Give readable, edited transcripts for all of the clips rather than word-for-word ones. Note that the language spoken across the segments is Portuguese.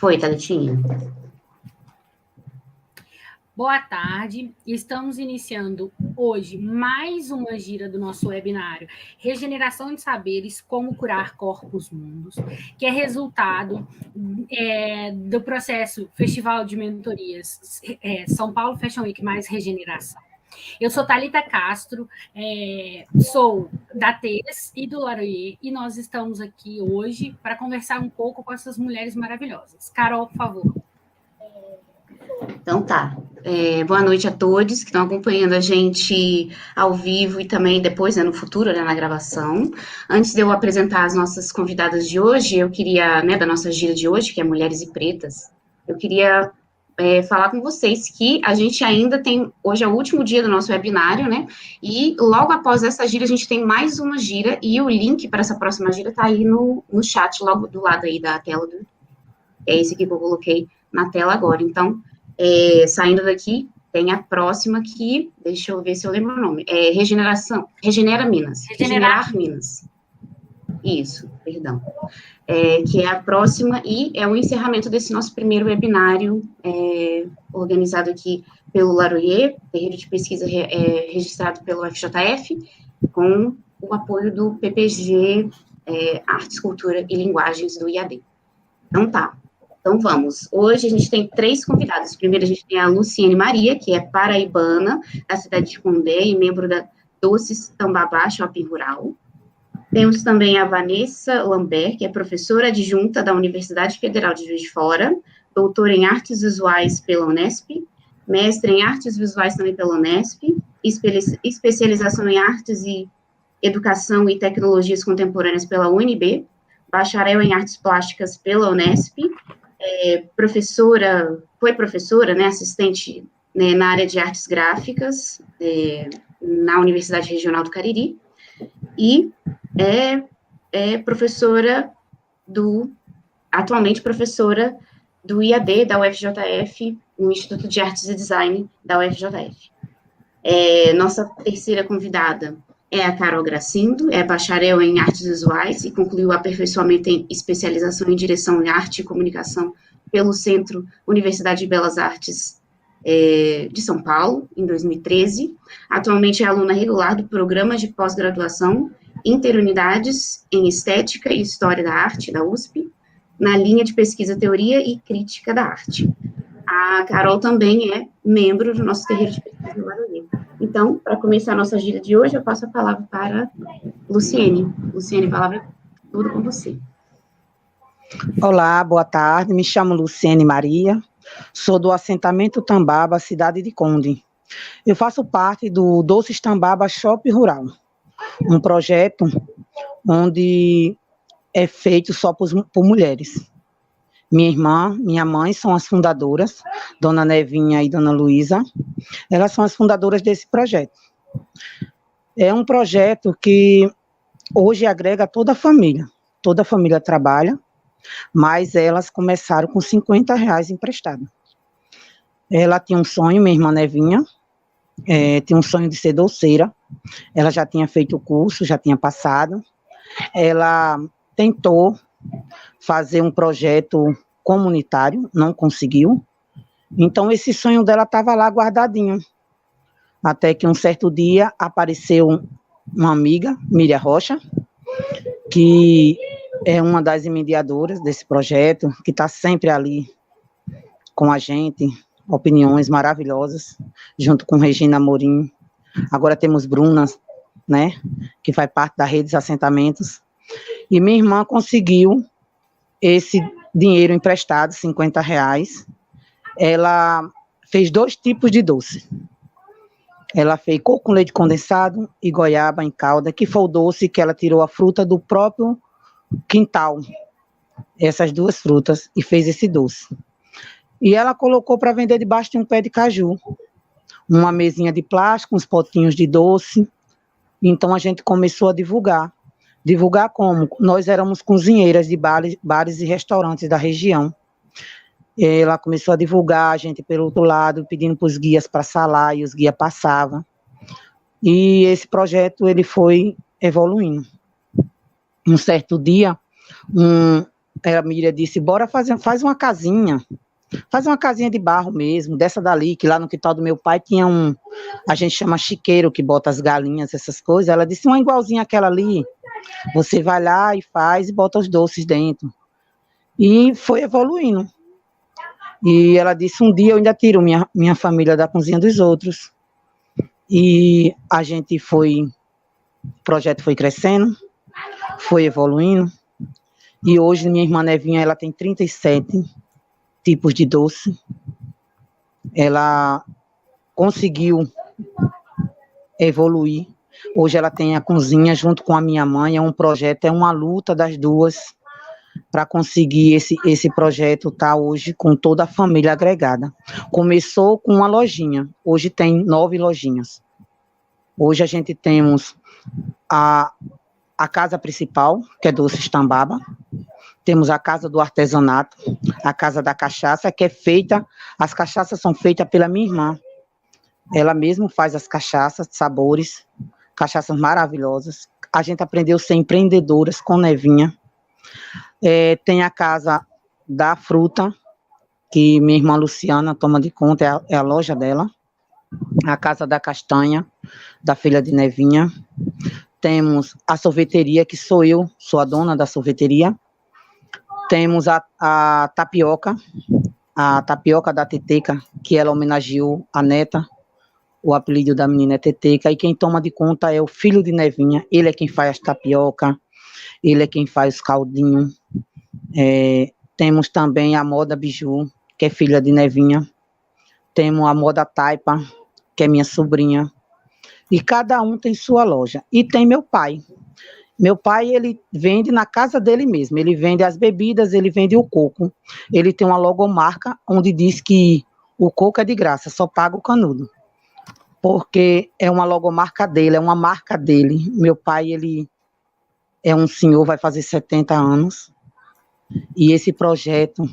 Foi, Thalitinha. Boa tarde, estamos iniciando hoje mais uma gira do nosso webinário Regeneração de Saberes, Como Curar Corpos Mundos, que é resultado do processo Festival de Mentorias São Paulo Fashion Week mais Regeneração. Eu sou Thalita Castro, sou da TES e do Laroyer, e nós estamos aqui hoje para conversar um pouco com essas mulheres maravilhosas. Carol, por favor. Então tá. Boa noite a todos que estão acompanhando a gente ao vivo e também depois, no futuro, na gravação. Antes de eu apresentar as nossas convidadas de hoje, eu queria, da nossa gira de hoje, que é Mulheres e Pretas, eu queria falar com vocês que a gente ainda tem, hoje é o último dia do nosso webinário, e logo após essa gira a gente tem mais uma gira e o link para essa próxima gira está aí no chat, logo do lado aí da tela, é esse aqui que eu coloquei na tela agora. Então, saindo daqui, tem a próxima que, deixa eu ver se eu lembro o nome, Regenera Minas. Regenerar Minas. Isso, perdão. Que é a próxima e é o encerramento desse nosso primeiro webinário, organizado aqui pelo Laroyer, terreiro de pesquisa registrado pelo FJF, com o apoio do PPG, Artes, Cultura e Linguagens do IAD. Então tá. Então, vamos. Hoje a gente tem 3 convidados. Primeiro, a gente tem a Luciene Maria, que é paraibana, da cidade de Condé e membro da Doces Tambabá Shopping Rural. Temos também a Vanessa Lambert, que é professora adjunta da Universidade Federal de Juiz de Fora, doutora em Artes Visuais pela Unesp, mestre em Artes Visuais também pela Unesp, especialização em Artes e Educação e Tecnologias Contemporâneas pela UNB, bacharel em Artes Plásticas pela Unesp, foi professora, assistente na área de artes gráficas, na Universidade Regional do Cariri, e atualmente professora do IAD, da UFJF, no Instituto de Artes e Design da UFJF. Nossa terceira convidada é a Carol Gracindo, é bacharel em artes visuais e concluiu aperfeiçoamento em especialização em direção em arte e comunicação pelo Centro Universidade de Belas Artes de São Paulo, em 2013. Atualmente é aluna regular do programa de pós-graduação Interunidades em Estética e História da Arte, da USP, na linha de pesquisa Teoria e Crítica da Arte. A Carol também é membro do nosso terreiro de pesquisa do Laroyer. Então, para começar a nossa gira de hoje, eu passo a palavra para Luciene. Luciene, a palavra é toda com você. Olá, boa tarde. Me chamo Luciene Maria, sou do assentamento Tambaba, cidade de Conde. Eu faço parte do Doces Tambaba Shopping Rural, um projeto onde é feito só por mulheres. Minha irmã, minha mãe são as fundadoras, Dona Nevinha e Dona Luísa. Elas são as fundadoras desse projeto. É um projeto que hoje agrega toda a família trabalha, mas elas começaram com R$50 emprestado. Ela tinha um sonho, minha irmã Nevinha, tinha um sonho de ser doceira, ela já tinha feito o curso, já tinha passado, ela tentou fazer um projeto comunitário, não conseguiu, então esse sonho dela estava lá guardadinho, até que um certo dia apareceu uma amiga, Miriam Rocha, que é uma das mediadoras desse projeto, que está sempre ali com a gente, opiniões maravilhosas, junto com Regina Amorim. Agora temos Bruna, que faz parte da rede dos assentamentos, e minha irmã conseguiu esse dinheiro emprestado, R$50, ela fez 2 tipos de doce. Ela fez coco com leite condensado e goiaba em calda, que foi o doce que ela tirou a fruta do próprio quintal, essas 2 frutas, e fez esse doce. E ela colocou para vender debaixo de um pé de caju, uma mesinha de plástico, uns potinhos de doce. Então a gente começou a divulgar. Divulgar como? Nós éramos cozinheiras de bares e restaurantes da região. Ela começou a divulgar, a gente pelo outro lado, pedindo para os guias para salar, e os guias passavam. E esse projeto ele foi evoluindo. Um certo dia, a Miriam disse, bora faz uma casinha. Faz uma casinha de barro mesmo, dessa dali, que lá no quintal do meu pai tinha a gente chama chiqueiro, que bota as galinhas, essas coisas. Ela disse, uma igualzinha àquela ali, você vai lá e faz e bota os doces dentro. E foi evoluindo. E ela disse, um dia eu ainda tiro minha família da cozinha dos outros. E a gente o projeto foi crescendo, foi evoluindo. E hoje minha irmã Nevinha, ela tem 37 tipos de doce. Ela conseguiu evoluir. Hoje ela tem a cozinha junto com a minha mãe, é um projeto, é uma luta das duas para conseguir esse projeto estar hoje com toda a família agregada. Começou com uma lojinha, hoje tem 9 lojinhas. Hoje a gente temos a casa principal, que é Doces Tambaba, temos a casa do artesanato, a casa da cachaça, que é feita, as cachaças são feitas pela minha irmã. Ela mesma faz as cachaças, sabores, cachaças maravilhosas. A gente aprendeu a ser empreendedoras com Nevinha. Tem a casa da fruta, que minha irmã Luciana toma de conta, é a loja dela. A casa da castanha, da filha de Nevinha. Temos a sorveteria, que sou a dona da sorveteria. Temos a tapioca da Teteca, que ela homenageou a neta, o apelido da menina é Teteca, e quem toma de conta é o filho de Nevinha, ele é quem faz as tapioca, ele é quem faz os caldinhos. Temos também a moda Biju, que é filha de Nevinha. Temos a moda Taipa, que é minha sobrinha. E cada um tem sua loja. E tem meu pai. Meu pai, ele vende na casa dele mesmo. Ele vende as bebidas, ele vende o coco. Ele tem uma logomarca onde diz que o coco é de graça, só paga o canudo. Porque é uma logomarca dele, é uma marca dele. Meu pai, ele é um senhor, vai fazer 70 anos. E esse projeto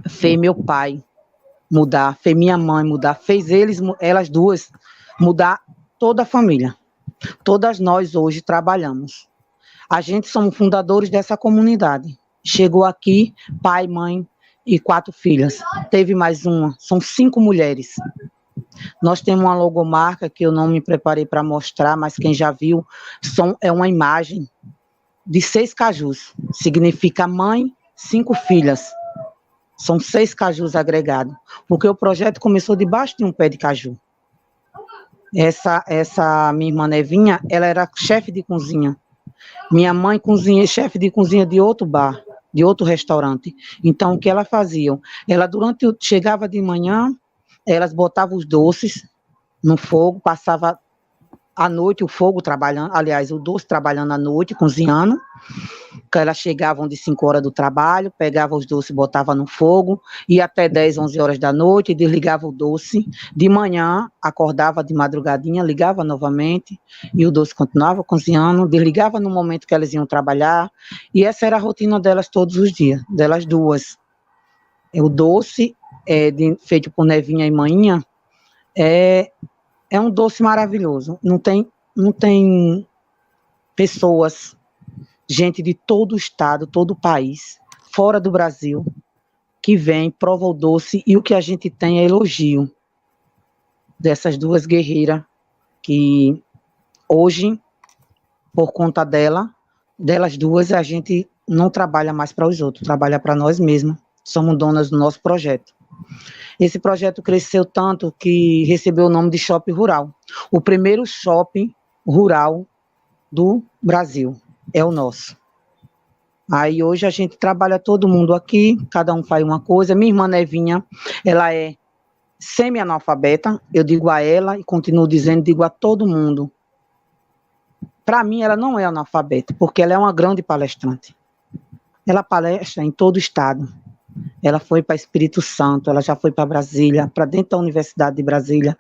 fez meu pai mudar, fez minha mãe mudar, fez elas duas mudar toda a família. Todas nós hoje trabalhamos. A gente somos fundadores dessa comunidade. Chegou aqui, pai, mãe e 4 filhas. Teve mais uma, são 5 mulheres. Nós temos uma logomarca que eu não me preparei para mostrar, mas quem já viu, é uma imagem de 6 cajus. Significa mãe, 5 filhas. São 6 cajus agregados. Porque o projeto começou debaixo de um pé de caju. Essa minha irmã Nevinha, ela era chefe de cozinha. Minha mãe chefe de cozinha de outro bar, de outro restaurante. Então, o que ela fazia? Ela, chegava de manhã, elas botavam os doces no fogo, passava à noite o fogo trabalhando, aliás, o doce trabalhando à noite, cozinhando. Elas chegavam de 5 horas do trabalho, pegavam os doces, botava no fogo, ia até 10, 11 horas da noite, desligava o doce. De manhã, acordava de madrugadinha, ligava novamente, e o doce continuava cozinhando, desligava no momento que elas iam trabalhar, e essa era a rotina delas todos os dias, delas duas. O doce, feito por Nevinha e Mainha, é um doce maravilhoso. Não tem pessoas, gente de todo o estado, todo o país, fora do Brasil, que vem, prova o doce, e o que a gente tem é elogio dessas duas guerreiras, que hoje, por conta delas duas, a gente não trabalha mais para os outros, trabalha para nós mesmos, somos donas do nosso projeto. Esse projeto cresceu tanto que recebeu o nome de Shopping Rural. O primeiro shopping rural do Brasil é o nosso. Aí hoje a gente trabalha todo mundo aqui, cada um faz uma coisa. Minha irmã Nevinha, ela é semi-analfabeta, eu digo a ela e continuo dizendo, digo a todo mundo. Para mim, ela não é analfabeta, porque ela é uma grande palestrante. Ela palestra em todo o estado. Ela foi para Espírito Santo, ela já foi para Brasília, para dentro da Universidade de Brasília,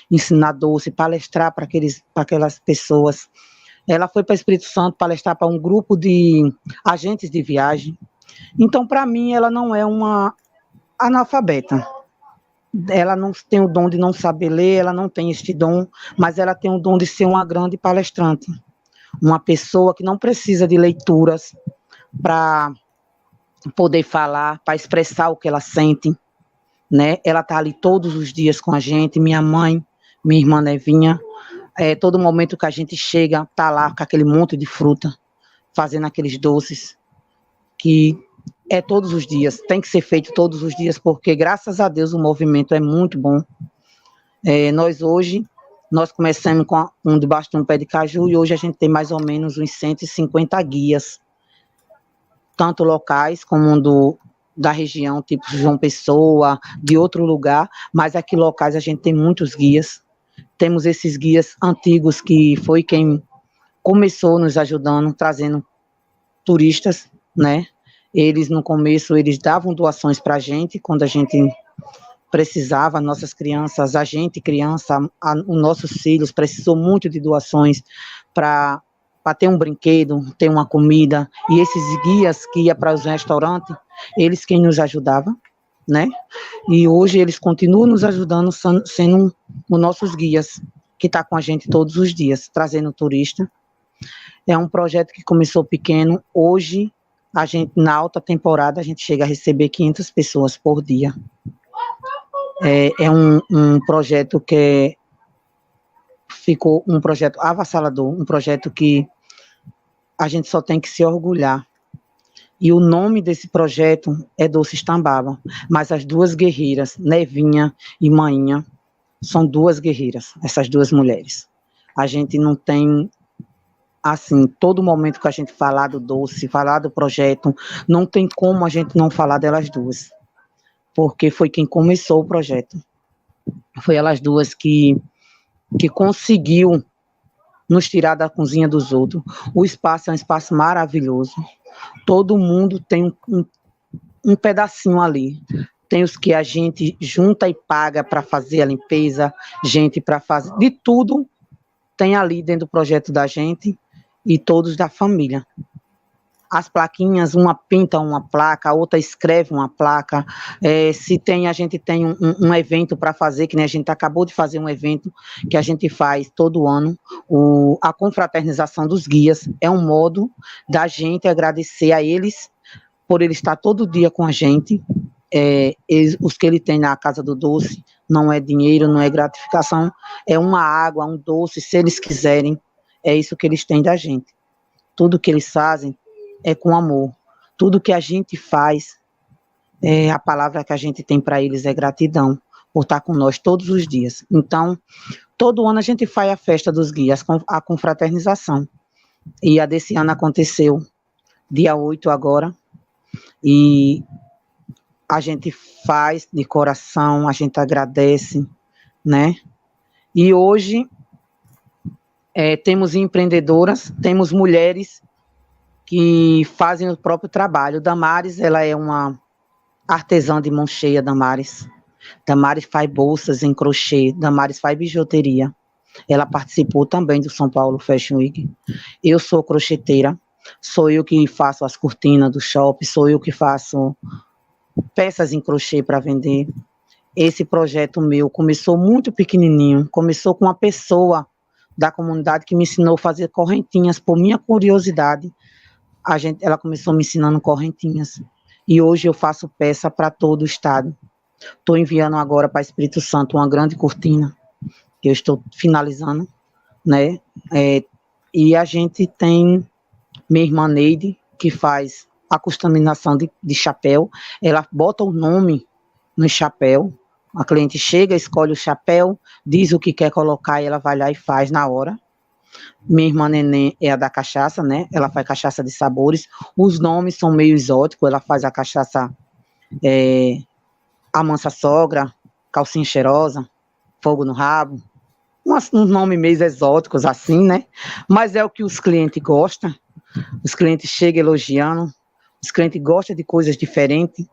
ensinar doce, palestrar para aquelas pessoas. Ela foi para Espírito Santo palestrar para um grupo de agentes de viagem. Então, para mim, ela não é uma analfabeta. Ela não tem o dom de não saber ler, ela não tem este dom, mas ela tem o dom de ser uma grande palestrante. Uma pessoa que não precisa de leituras para poder falar, para expressar o que ela sente, né? Ela está ali todos os dias com a gente, minha mãe, minha irmã Nevinha, todo momento que a gente chega, está lá com aquele monte de fruta, fazendo aqueles doces, que é todos os dias, tem que ser feito todos os dias, porque graças a Deus o movimento é muito bom. Nós começamos com debaixo de um pé de caju e hoje a gente tem mais ou menos uns 150 guias, tanto locais como da região, tipo João Pessoa, de outro lugar, mas aqui locais a gente tem muitos guias. Temos esses guias antigos que foi quem começou nos ajudando, trazendo turistas, né? Eles, no começo, eles davam doações para a gente, quando a gente precisava, nossas crianças, a gente criança, os nossos filhos precisou muito de doações para ter um brinquedo, ter uma comida, e esses guias que iam para os restaurantes, eles quem nos ajudavam, né? E hoje eles continuam nos ajudando, sendo os nossos guias, que está com a gente todos os dias, trazendo turista. É um projeto que começou pequeno, hoje, a gente, na alta temporada, a gente chega a receber 500 pessoas por dia. É um projeto que ficou um projeto avassalador, um projeto que a gente só tem que se orgulhar. E o nome desse projeto é Doces Tambaba, mas as duas guerreiras, Nevinha e Mainha, são duas guerreiras, essas duas mulheres. A gente não tem, assim, todo momento que a gente falar do doce, falar do projeto, não tem como a gente não falar delas duas, porque foi quem começou o projeto. Foi elas duas que conseguiu nos tirar da cozinha dos outros. O espaço é um espaço maravilhoso. Todo mundo tem um pedacinho ali. Tem os que a gente junta e paga para fazer a limpeza, gente para fazer, de tudo tem ali dentro do projeto da gente e todos da família. As plaquinhas, uma pinta uma placa, a outra escreve uma placa. Se tem, a gente tem um evento para fazer, que nem a gente acabou de fazer um evento que a gente faz todo ano, a confraternização dos guias. É um modo da gente agradecer a eles por ele estar todo dia com a gente. Os que ele tem na Casa do Doce não é dinheiro, não é gratificação, é uma água, um doce, se eles quiserem, é isso que eles têm da gente. Tudo que eles fazem é com amor. Tudo que a gente faz, a palavra que a gente tem para eles é gratidão, por estar com nós todos os dias. Então, todo ano a gente faz a festa dos guias, a confraternização. E a desse ano aconteceu dia 8 agora, e a gente faz de coração, a gente agradece, né? E hoje temos empreendedoras, temos mulheres que fazem o próprio trabalho. Damares, ela é uma artesã de mão cheia, Damares. Damares faz bolsas em crochê, Damares faz bijuteria. Ela participou também do São Paulo Fashion Week. Eu sou crocheteira, sou eu que faço as cortinas do shopping, sou eu que faço peças em crochê para vender. Esse projeto meu começou muito pequenininho, começou com uma pessoa da comunidade que me ensinou a fazer correntinhas por minha curiosidade. Ela começou me ensinando correntinhas, e hoje eu faço peça para todo o estado. Estou enviando agora para Espírito Santo uma grande cortina, que eu estou finalizando, né? E a gente tem minha irmã Neide, que faz a customização de chapéu. Ela bota o nome no chapéu, a cliente chega, escolhe o chapéu, diz o que quer colocar e ela vai lá e faz na hora. Minha irmã Neném é a da cachaça, né? Ela faz cachaça de sabores. Os nomes são meio exóticos. Ela faz a cachaça a mansa sogra, calcinha cheirosa, fogo no rabo. Uns nomes meio exóticos assim, né? Mas é o que os clientes gostam. Os clientes chegam elogiando. Os clientes gostam de coisas diferentes.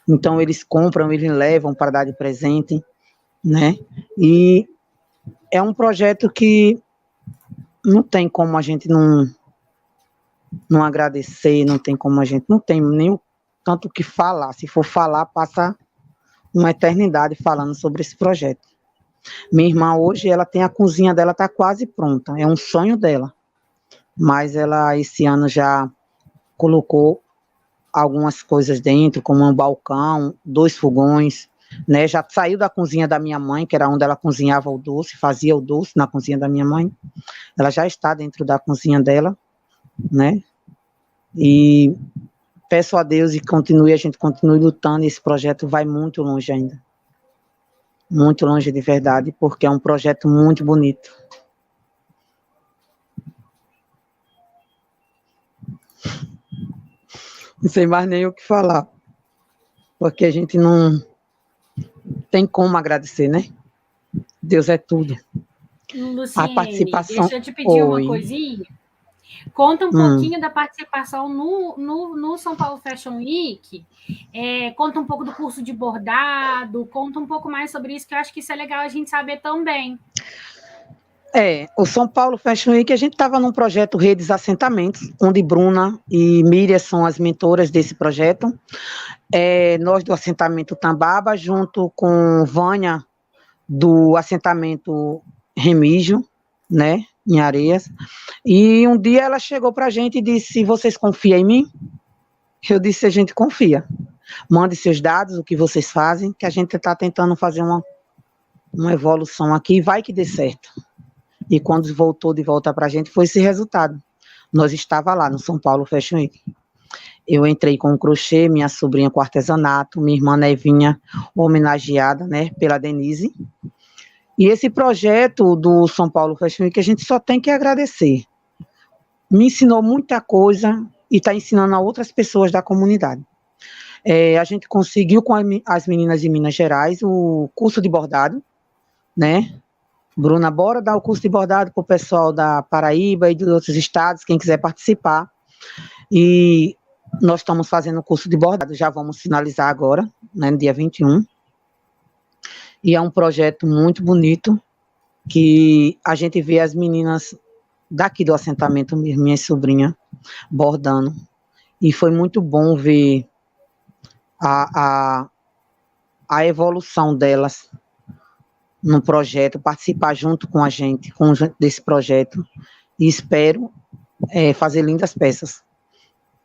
Então eles compram, eles levam para dar de presente, né? E é um projeto que não tem como a gente não agradecer, não tem como a gente, não tem nem tanto o que falar. Se for falar, passa uma eternidade falando sobre esse projeto. Minha irmã hoje, ela tem a cozinha dela, está quase pronta, é um sonho dela. Mas ela, esse ano, já colocou algumas coisas dentro, como um balcão, 2 fogões, né? Já saiu da cozinha da minha mãe, que era onde ela cozinhava o doce, fazia o doce na cozinha da minha mãe. Ela já está dentro da cozinha dela, né? E peço a Deus e a gente continue lutando, e esse projeto vai muito longe ainda. Muito longe de verdade, porque é um projeto muito bonito. Não sei mais nem o que falar, porque a gente não tem como agradecer, né? Deus é tudo. A Luciene, participação... deixa eu te pedir uma Oi. coisinha. Conta um pouquinho da participação no São Paulo Fashion Week, conta um pouco do curso de bordado, conta um pouco mais sobre isso, que eu acho que isso é legal a gente saber também. O São Paulo Fashion Week, a gente estava num projeto Redes Assentamentos, onde Bruna e Miriam são as mentoras desse projeto. Nós do assentamento Tambaba, junto com Vânia, do assentamento Remígio, né, em Areias. E um dia ela chegou para a gente e disse: vocês confiam em mim? Eu disse: a gente confia. Mande seus dados, o que vocês fazem, que a gente está tentando fazer uma evolução aqui, vai que dê certo. E quando voltou de volta para a gente, foi esse resultado. Nós estávamos lá no São Paulo Fashion Week. Eu entrei com o crochê, minha sobrinha com artesanato, minha irmã Nevinha, homenageada, né, pela Denise. E esse projeto do São Paulo Fashion Week, a gente só tem que agradecer. Me ensinou muita coisa e está ensinando a outras pessoas da comunidade. A gente conseguiu com as meninas de Minas Gerais o curso de bordado, né? Bruna, bora dar o curso de bordado para o pessoal da Paraíba e de outros estados, quem quiser participar. E nós estamos fazendo o curso de bordado, já vamos finalizar agora, né, no dia 21. E é um projeto muito bonito, que a gente vê as meninas daqui do assentamento, minha sobrinha, bordando. E foi muito bom ver a evolução delas no projeto, participar junto com a gente, desse projeto, e espero fazer lindas peças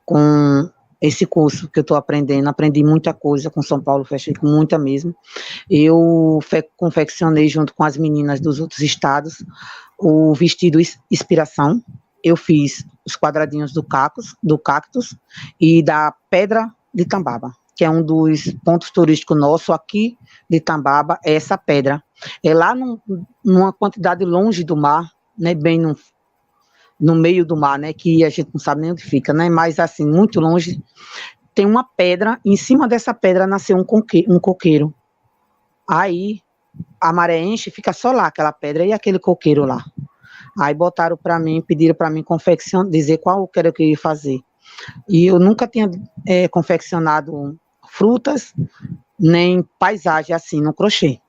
com esse curso que eu estou aprendendo. Aprendi muita coisa com São Paulo Fashion Week, muita mesmo. Eu confeccionei junto com as meninas dos outros estados o vestido Inspiração. Eu fiz os quadradinhos do cactus e da Pedra de Tambaba, que é um dos pontos turísticos nossos aqui de Tambaba, é essa pedra. É lá numa quantidade longe do mar, né, bem no meio do mar, né, que a gente não sabe nem onde fica, né, mas assim, muito longe, tem uma pedra, em cima dessa pedra nasceu um coqueiro. Aí a maré enche, fica só lá aquela pedra e aquele coqueiro lá. Aí botaram para mim, pediram para mim confeccionar, dizer qual que era que eu ia fazer. E eu nunca tinha confeccionado frutas, nem paisagem assim, no crochê.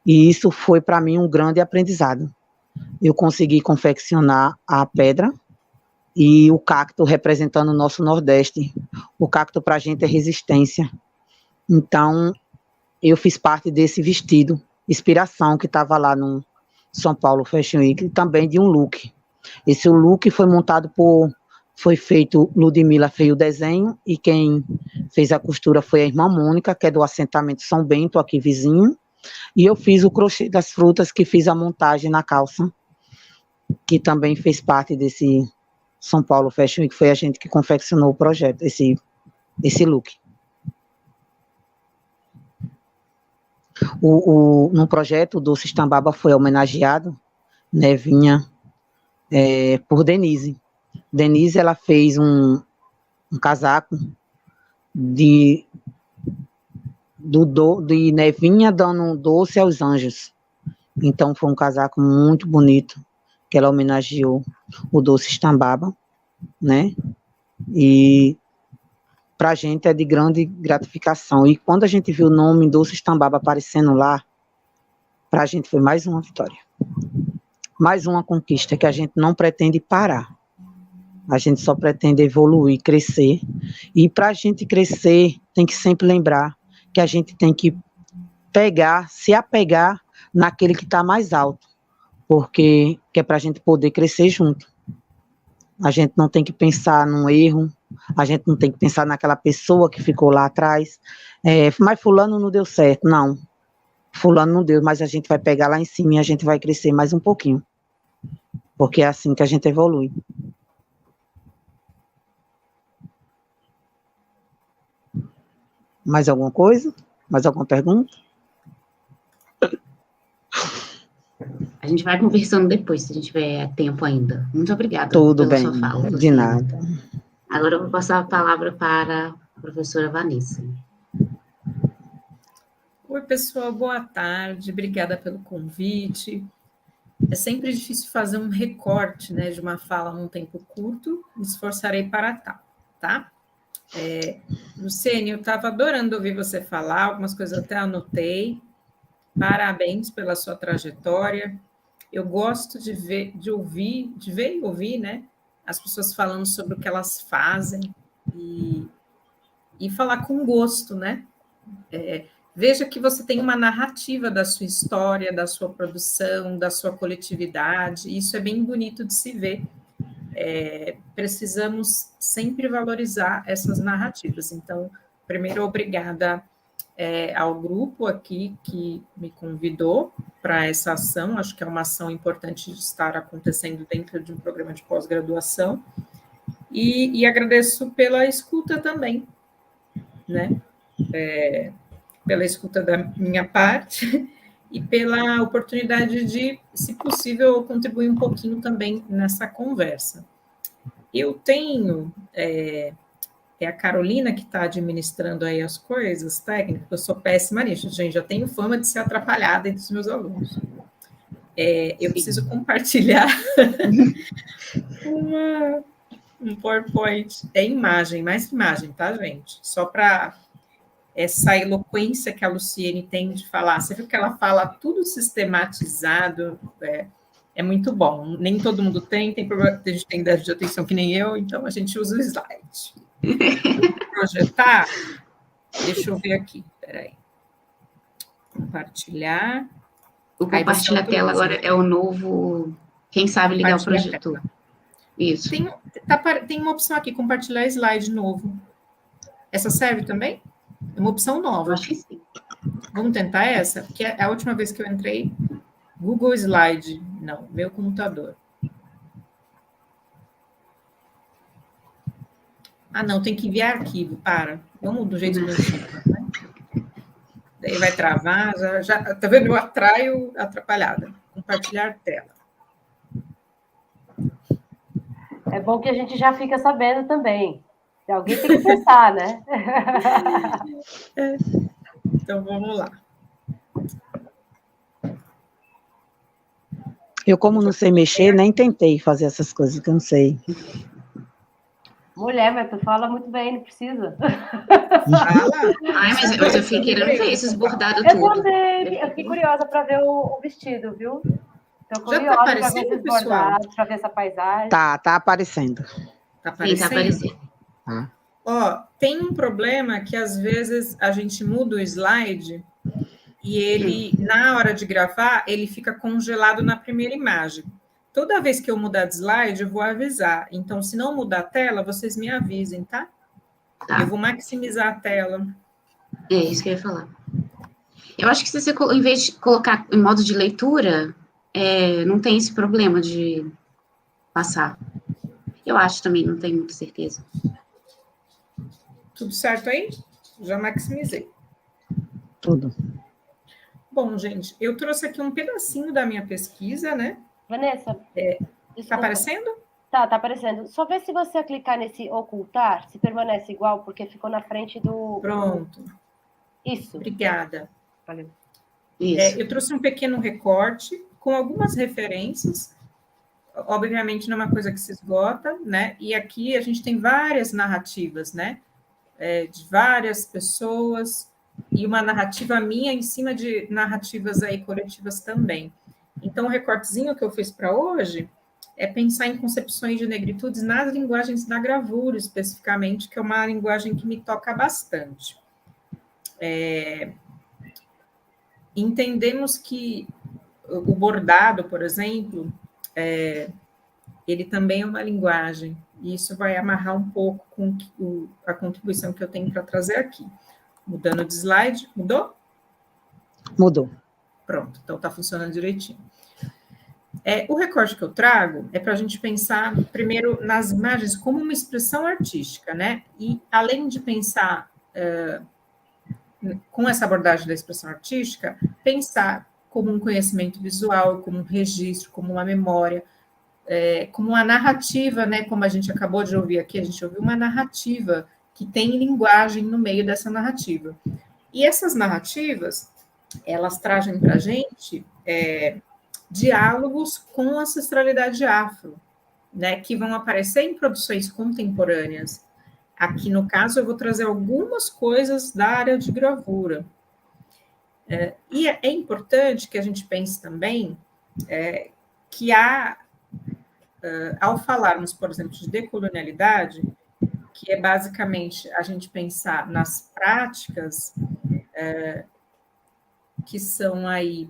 E isso foi para mim um grande aprendizado. Eu consegui confeccionar a pedra e o cacto representando o nosso Nordeste. O cacto para a gente é resistência. Então, eu fiz parte desse vestido, Inspiração, que estava lá no São Paulo Fashion Week, e também de um look. Esse look foi feito, Ludmila fez o desenho, e quem fez a costura foi a irmã Mônica, que é do assentamento São Bento, aqui vizinho, e eu fiz o crochê das frutas, que fiz a montagem na calça, que também fez parte desse São Paulo Fashion Week, foi a gente que confeccionou o projeto, esse look. No projeto, o Doces Tambaba foi homenageado, Nevinha, por Denise. Denise, ela fez um casaco de Nevinha dando um doce aos anjos. Então, foi um casaco muito bonito, que ela homenageou o Doces Tambaba, né? E para a gente é de grande gratificação. E quando a gente viu o nome Doces Tambaba aparecendo lá, para a gente foi mais uma vitória. Mais uma conquista que a gente não pretende parar. A gente só pretende evoluir, crescer. E para a gente crescer, tem que sempre lembrar que a gente tem que se apegar naquele que está mais alto, porque que é para a gente poder crescer junto. A gente não tem que pensar num erro, a gente não tem que pensar naquela pessoa que ficou lá atrás, mas fulano não deu certo, não. Fulano não deu, mas a gente vai pegar lá em cima e a gente vai crescer mais um pouquinho, porque é assim que a gente evolui. Mais alguma coisa? Mais alguma pergunta? A gente vai conversando depois, se a gente tiver tempo ainda. Muito obrigada Tudo pela bem, sua fala, de Luciene. nada. Agora eu vou passar a palavra para a professora Vanessa. Oi, pessoal, boa tarde, obrigada pelo convite. É sempre difícil fazer um recorte, né, de uma fala num tempo curto, me esforçarei para tal, tá? Luciene, eu estava adorando ouvir você falar, algumas coisas eu até anotei. Parabéns pela sua trajetória. Eu gosto de ver e ouvir, né, as pessoas falando sobre o que elas fazem e falar com gosto, né? Veja que você tem uma narrativa da sua história, da sua produção, da sua coletividade, isso é bem bonito de se ver. Precisamos sempre valorizar essas narrativas. Então, primeiro, obrigada ao grupo aqui que me convidou para essa ação, acho que é uma ação importante de estar acontecendo dentro de um programa de pós-graduação, e agradeço pela escuta também, né? Pela escuta da minha parte e pela oportunidade de, se possível, contribuir um pouquinho também nessa conversa. Eu tenho, é a Carolina que está administrando aí as coisas técnicas, eu sou péssima nisso, gente, já tenho fama de ser atrapalhada entre os meus alunos. Eu preciso compartilhar um PowerPoint, imagem, mais que imagem, tá, gente? Só para essa eloquência que a Luciene tem de falar. Você viu que ela fala tudo sistematizado, é muito bom. Nem todo mundo tem problema, a gente tem déficit de atenção que nem eu, então a gente usa o slide. Projetar, deixa eu ver aqui, peraí. Compartilhar. O compartilhar a tela agora é o novo, quem sabe ligar o projetor. Isso. Tem uma opção aqui, compartilhar slide novo. Essa serve também? É uma opção nova. Eu acho que sim. Vamos tentar essa? Porque a última vez que eu entrei, Google Slide. Não, meu computador. Ah, não, tem que enviar arquivo. Vamos do jeito que eu chico, né? Daí vai travar. Já, tá vendo? Eu atraio atrapalhada. Compartilhar tela. É bom que a gente já fica sabendo também. Alguém tem que pensar, né? Então, vamos lá. Eu, como não sei mexer, nem tentei fazer essas coisas, que eu não sei. Mulher, mas tu fala muito bem, não precisa. Ai, mas eu fiquei querendo ver esses bordados tudo. Eu também. Eu fiquei curiosa para ver o vestido, viu? Estou curiosa para ver esses bordados, para ver essa paisagem. Tá aparecendo. Tá aparecendo? Sim, tá aparecendo. Ó, tem um problema que às vezes a gente muda o slide e ele, na hora de gravar, ele fica congelado na primeira imagem. Toda vez que eu mudar de slide, eu vou avisar. Então, se não mudar a tela, vocês me avisem, tá? Eu vou maximizar a tela. É isso que eu ia falar. Eu acho que se você, em vez de colocar em modo de leitura, não tem esse problema de passar. Eu acho também, não tenho muita certeza. Tudo certo aí? Já maximizei. Tudo. Bom, gente, eu trouxe aqui um pedacinho da minha pesquisa, né? Vanessa. Está aparecendo? Tá aparecendo. Só vê se você clicar nesse ocultar, se permanece igual, porque ficou na frente do... Pronto. Isso. Obrigada. Valeu. Isso. Eu trouxe um pequeno recorte com algumas referências. Obviamente, não é uma coisa que se esgota, né? E aqui a gente tem várias narrativas, né? De várias pessoas, e uma narrativa minha em cima de narrativas aí coletivas também. Então, o recortezinho que eu fiz para hoje é pensar em concepções de negritudes nas linguagens da gravura, especificamente, que é uma linguagem que me toca bastante. Entendemos que o bordado, por exemplo, ele também é uma linguagem, e isso vai amarrar um pouco com a contribuição que eu tenho para trazer aqui. Mudando de slide, mudou? Mudou. Pronto, então está funcionando direitinho. O recorte que eu trago é para a gente pensar, primeiro, nas imagens como uma expressão artística, né? E, além de pensar com essa abordagem da expressão artística, pensar como um conhecimento visual, como um registro, como uma memória, como uma narrativa, né? Como a gente acabou de ouvir aqui, a gente ouviu uma narrativa que tem linguagem no meio dessa narrativa. E essas narrativas, elas trazem para a gente diálogos com a ancestralidade afro, né? Que vão aparecer em produções contemporâneas. Aqui, no caso, eu vou trazer algumas coisas da área de gravura. E é importante que a gente pense também que ao falarmos, por exemplo, de decolonialidade, que é basicamente a gente pensar nas práticas que são aí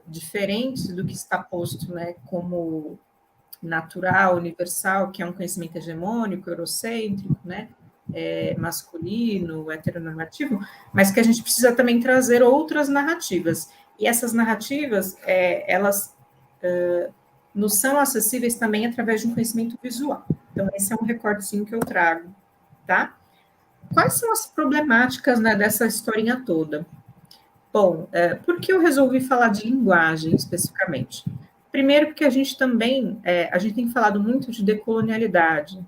diferentes do que está posto, né, como natural, universal, que é um conhecimento hegemônico, eurocêntrico, né, masculino, heteronormativo, mas que a gente precisa também trazer outras narrativas. E essas narrativas, elas nos são acessíveis também através de um conhecimento visual. Então, esse é um recortezinho que eu trago, tá? Quais são as problemáticas, né, dessa historinha toda? Bom, por que eu resolvi falar de linguagem especificamente? Primeiro, porque a gente também, a gente tem falado muito de decolonialidade,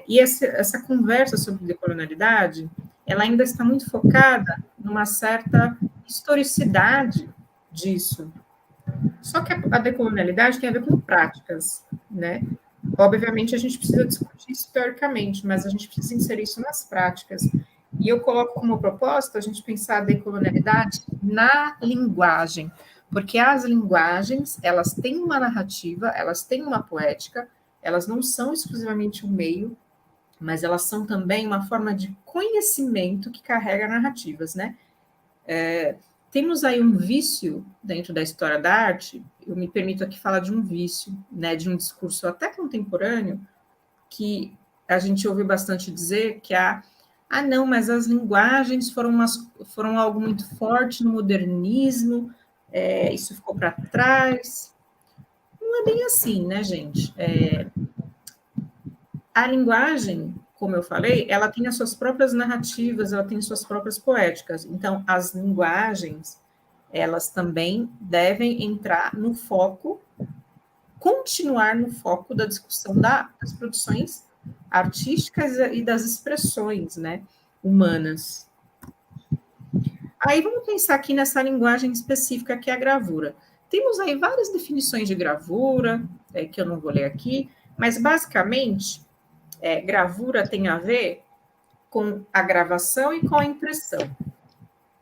e essa conversa sobre decolonialidade, ela ainda está muito focada numa certa historicidade disso. Só que a decolonialidade tem a ver com práticas, né? Obviamente, a gente precisa discutir isso teoricamente, mas a gente precisa inserir isso nas práticas. E eu coloco como proposta a gente pensar a decolonialidade na linguagem, porque as linguagens, elas têm uma narrativa, elas têm uma poética, elas não são exclusivamente um meio, mas elas são também uma forma de conhecimento que carrega narrativas, né? Temos aí um vício dentro da história da arte, eu me permito aqui falar de um vício, né, de um discurso até contemporâneo, que a gente ouve bastante dizer que não, mas as linguagens foram algo muito forte no modernismo, isso ficou para trás. Não é bem assim, né, gente? A linguagem, como eu falei, ela tem as suas próprias narrativas, ela tem suas próprias poéticas. Então, as linguagens, elas também devem entrar no foco, continuar no foco da discussão das produções artísticas e das expressões, né, humanas. Aí vamos pensar aqui nessa linguagem específica que é a gravura. Temos aí várias definições de gravura, que eu não vou ler aqui, mas basicamente gravura tem a ver com a gravação e com a impressão,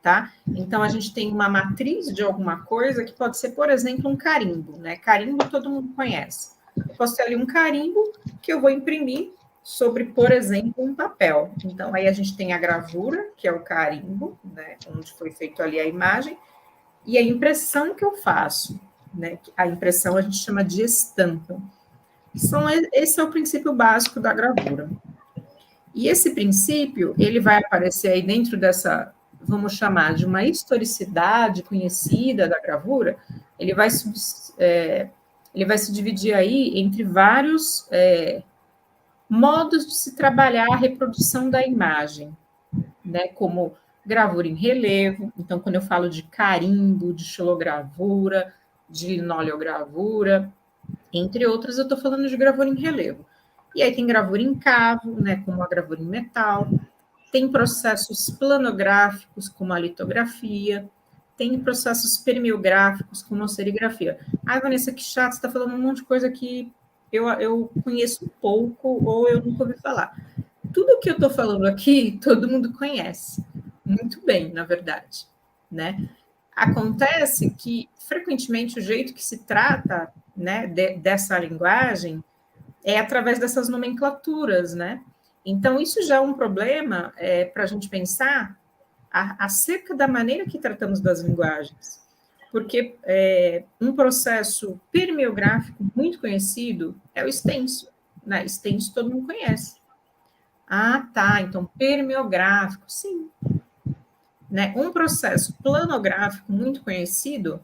tá? Então, a gente tem uma matriz de alguma coisa que pode ser, por exemplo, um carimbo, né? Carimbo todo mundo conhece. Eu posso ter ali um carimbo que eu vou imprimir sobre, por exemplo, um papel. Então, aí a gente tem a gravura, que é o carimbo, né? Onde foi feito ali a imagem, e a impressão que eu faço, né? A impressão a gente chama de estampa. Esse é o princípio básico da gravura. E esse princípio, ele vai aparecer aí dentro dessa, vamos chamar de uma historicidade conhecida da gravura, ele vai se dividir aí entre vários modos de se trabalhar a reprodução da imagem, né, como gravura em relevo. Então, quando eu falo de carimbo, de xilogravura, de linoleogravura, entre outras, eu estou falando de gravura em relevo. E aí tem gravura em cavo, né, como a gravura em metal, tem processos planográficos, como a litografia, tem processos permeográficos, como a serigrafia. Vanessa, que chato, você está falando um monte de coisa que eu conheço pouco ou eu nunca ouvi falar. Tudo que eu estou falando aqui, todo mundo conhece. Muito bem, na verdade, né? Acontece que, frequentemente, o jeito que se trata, né, dessa linguagem é através dessas nomenclaturas, né? Então, isso já é um problema para a gente pensar acerca da maneira que tratamos das linguagens. porque um processo permeográfico muito conhecido é o stencil, né? Stencil todo mundo conhece. Ah, tá, então permeográfico, sim. Né? Um processo planográfico muito conhecido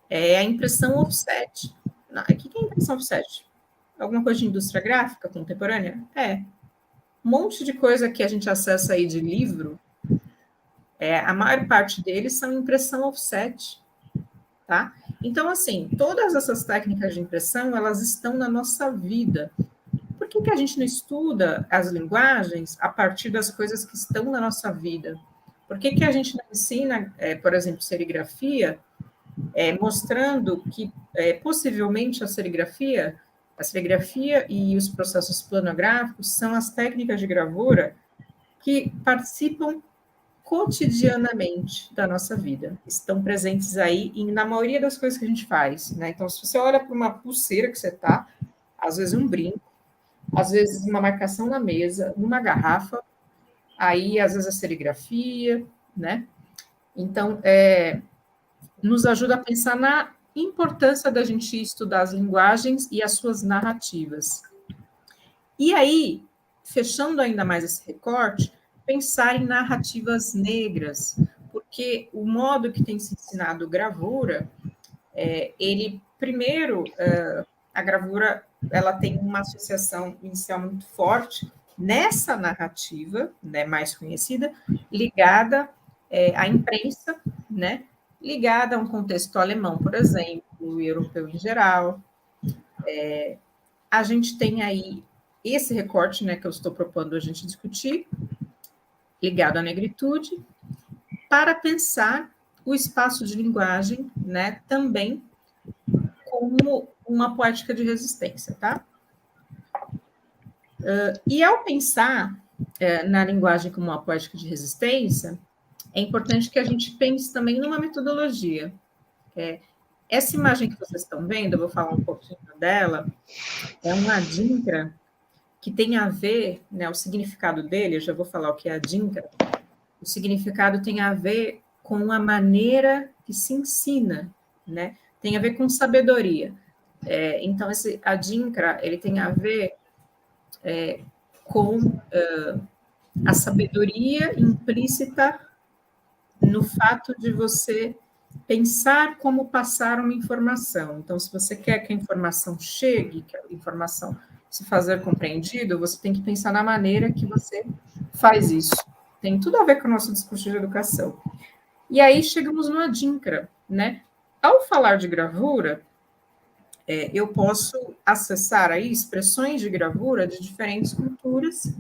é a impressão offset. O que é impressão offset? Alguma coisa de indústria gráfica contemporânea? Um monte de coisa que a gente acessa aí de livro, a maior parte deles são impressão offset, tá? Então, assim, todas essas técnicas de impressão, elas estão na nossa vida. Por que a gente não estuda as linguagens a partir das coisas que estão na nossa vida? Por que a gente não ensina, por exemplo, serigrafia, mostrando que, possivelmente, a serigrafia e os processos planográficos são as técnicas de gravura que participam cotidianamente da nossa vida, estão presentes aí na maioria das coisas que a gente faz, né? Então, se você olha para uma pulseira que você tá, às vezes um brinco, às vezes uma marcação na mesa, numa garrafa, aí às vezes a serigrafia, né? Então, nos ajuda a pensar na importância da gente estudar as linguagens e as suas narrativas. E aí, fechando ainda mais esse recorte, pensar em narrativas negras, porque o modo que tem se ensinado gravura, ele, primeiro, a gravura, ela tem uma associação inicial muito forte nessa narrativa, né, mais conhecida, ligada à imprensa, né, ligada a um contexto alemão, por exemplo, europeu em geral. A gente tem aí esse recorte, né, que eu estou propondo a gente discutir, ligado à negritude, para pensar o espaço de linguagem, né, também como uma poética de resistência, tá? E ao pensar na linguagem como uma poética de resistência, é importante que a gente pense também numa metodologia. Essa imagem que vocês estão vendo, eu vou falar um pouquinho dela, é um adinkra que tem a ver, né, o significado dele, eu já vou falar o que é adinkra, o significado tem a ver com a maneira que se ensina, né? Tem a ver com sabedoria. Então, esse adinkra, ele tem a ver com a sabedoria implícita no fato de você pensar como passar uma informação. Então, se você quer que a informação chegue, que a informação se fazer compreendido, você tem que pensar na maneira que você faz isso. Tem tudo a ver com o nosso discurso de educação. E aí chegamos no adinkra, né? Ao falar de gravura, eu posso acessar aí expressões de gravura de diferentes culturas,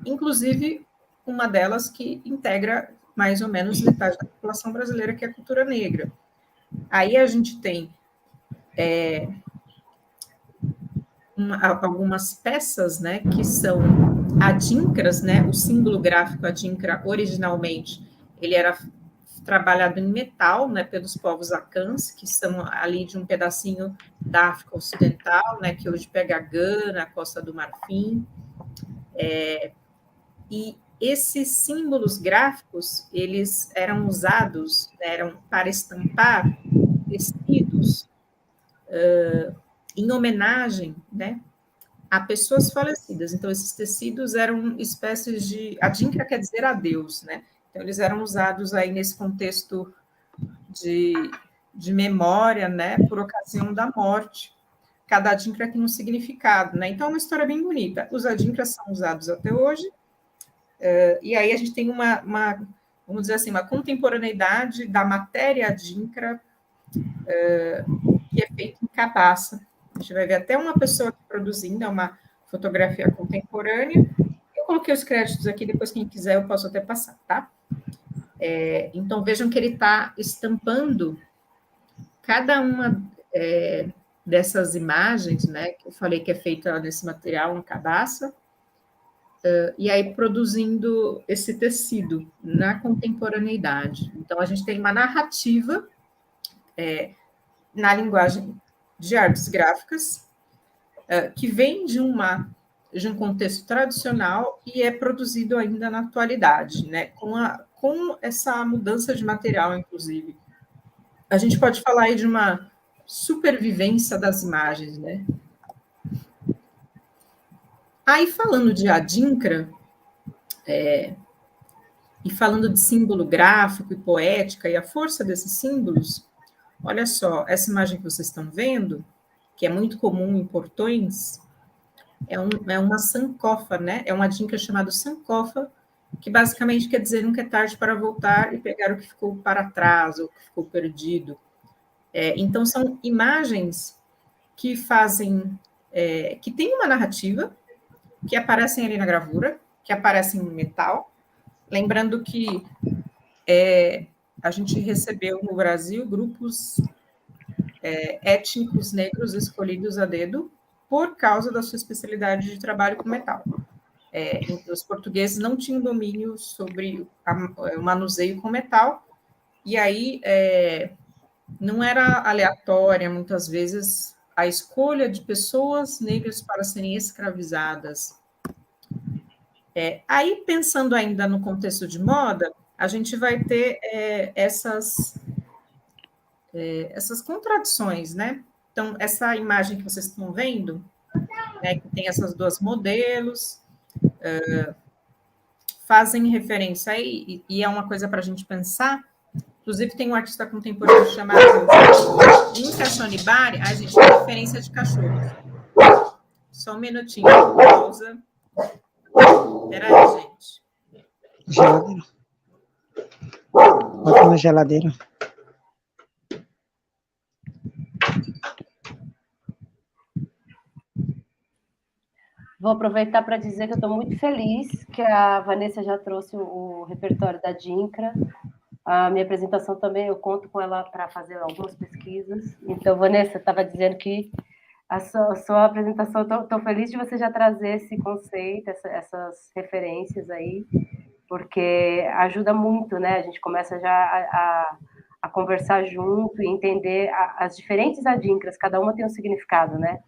inclusive uma delas que integra mais ou menos metade da população brasileira, que é a cultura negra. Aí a gente tem algumas peças, né, que são adinkras, né, o símbolo gráfico adinkra, originalmente, ele era trabalhado em metal, né, pelos povos acãs, que são ali de um pedacinho da África Ocidental, né, que hoje pega a Gana, a Costa do Marfim, e esses símbolos gráficos, eles eram usados, né, eram para estampar tecidos em homenagem, né, a pessoas falecidas. Então, esses tecidos eram espécies de... Adinkra quer dizer adeus, né? Então, eles eram usados aí nesse contexto de memória, né, por ocasião da morte. Cada adinkra tem um significado, né? Então, é uma história bem bonita. Os adinkras são usados até hoje, e aí a gente tem uma, vamos dizer assim, uma contemporaneidade da matéria adinkra que é feita em cabaça. A gente vai ver até uma pessoa produzindo, é uma fotografia contemporânea. Eu coloquei os créditos aqui, depois quem quiser eu posso até passar, tá? Então, vejam que ele está estampando cada uma dessas imagens, né, que eu falei que é feita nesse material, em cabaça, e aí produzindo esse tecido na contemporaneidade. Então, a gente tem uma narrativa na linguagem de artes gráficas, que vem de um contexto tradicional e é produzido ainda na atualidade, né? Com essa mudança de material, inclusive. a gente pode falar aí de uma supervivência das imagens, né? Aí, falando de adinkra, e falando de símbolo gráfico e poética e a força desses símbolos, olha só, essa imagem que vocês estão vendo, que é muito comum em portões, é uma sankofa, né? É uma adinkra chamada sankofa, que basicamente quer dizer nunca é tarde para voltar e pegar o que ficou para trás, ou o que ficou perdido. Então, são imagens que fazem, que tem uma narrativa, que aparecem ali na gravura, que aparecem em metal. Lembrando que a gente recebeu no Brasil grupos étnicos negros escolhidos a dedo por causa da sua especialidade de trabalho com metal. Os portugueses não tinham domínio sobre o manuseio com metal, e aí não era aleatória, muitas vezes, a escolha de pessoas negras para serem escravizadas. Aí, pensando ainda no contexto de moda, a gente vai ter essas contradições, né? Então, essa imagem que vocês estão vendo, né, que tem essas duas modelos, fazem referência aí, e é uma coisa para a gente pensar. Inclusive, tem um artista contemporâneo chamado Nunca Shonibari, a gente tem referência de cachorros. Só um minutinho, pausa. Peraí, gente. Geladeira. Bota na geladeira. Vou aproveitar para dizer que eu estou muito feliz que a Vanessa já trouxe o repertório da adinkra. A minha apresentação também, eu conto com ela para fazer algumas pesquisas. Então, Vanessa, estava dizendo que a sua apresentação, estou feliz de você já trazer esse conceito, essas referências aí, porque ajuda muito, né? A gente começa já a conversar junto e entender as diferentes adinkras, cada uma tem um significado, né?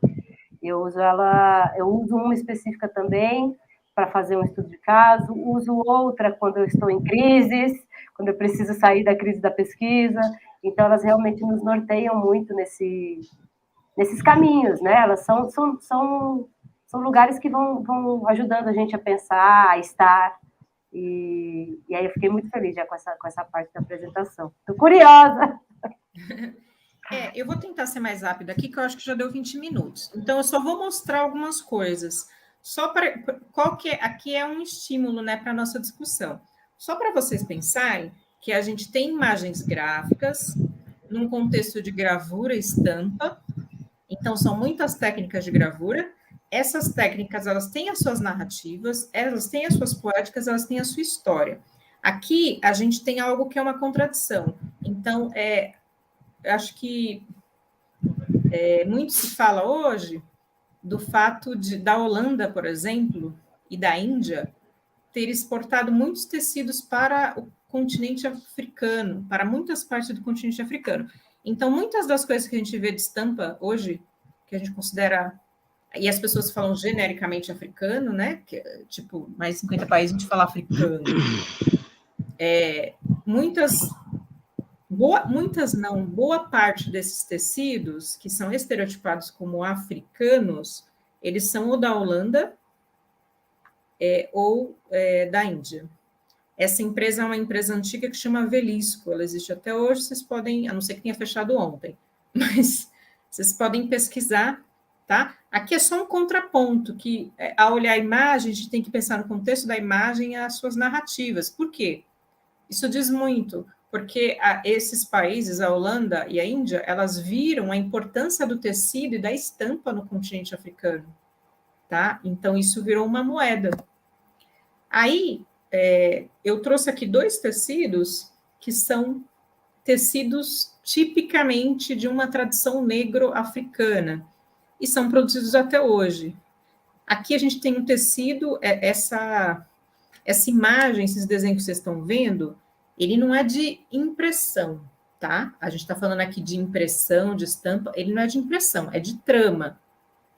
Eu uso uma específica também para fazer um estudo de caso, uso outra quando eu estou em crises, quando eu preciso sair da crise da pesquisa. Então, elas realmente nos norteiam muito nesses caminhos, né? Elas são lugares que vão ajudando a gente a pensar, a estar. E aí eu fiquei muito feliz já com essa parte da apresentação. Estou curiosa! Eu vou tentar ser mais rápida aqui, que eu acho que já deu 20 minutos. Então, eu só vou mostrar algumas coisas. Aqui é um estímulo, né, para a nossa discussão. Só para vocês pensarem que a gente tem imagens gráficas num contexto de gravura e estampa. Então, são muitas técnicas de gravura. Essas técnicas, elas têm as suas narrativas, elas têm as suas poéticas, elas têm a sua história. Aqui, a gente tem algo que é uma contradição. Então, acho que muito se fala hoje do fato da Holanda, por exemplo, e da Índia, ter exportado muitos tecidos para o continente africano, para muitas partes do continente africano. Então, muitas das coisas que a gente vê de estampa hoje, que a gente considera, e as pessoas falam genericamente africano, né? Que, tipo, mais de 50 países a gente fala africano. Boa parte desses tecidos que são estereotipados como africanos, eles são ou da Holanda ou da Índia. Essa empresa é uma empresa antiga que chama Velisco, ela existe até hoje, vocês podem, a não ser que tenha fechado ontem, mas vocês podem pesquisar, tá? Aqui é só um contraponto, que ao olhar a imagem, a gente tem que pensar no contexto da imagem e as suas narrativas. Por quê? Isso diz muito, porque esses países, a Holanda e a Índia, elas viram a importância do tecido e da estampa no continente africano, tá? Então, isso virou uma moeda. Aí, eu trouxe aqui 2 tecidos que são tecidos tipicamente de uma tradição negro-africana e são produzidos até hoje. Aqui a gente tem um tecido, essa imagem, esses desenhos que vocês estão vendo, ele não é de impressão, tá? A gente está falando aqui de impressão, de estampa, ele não é de impressão, é de trama.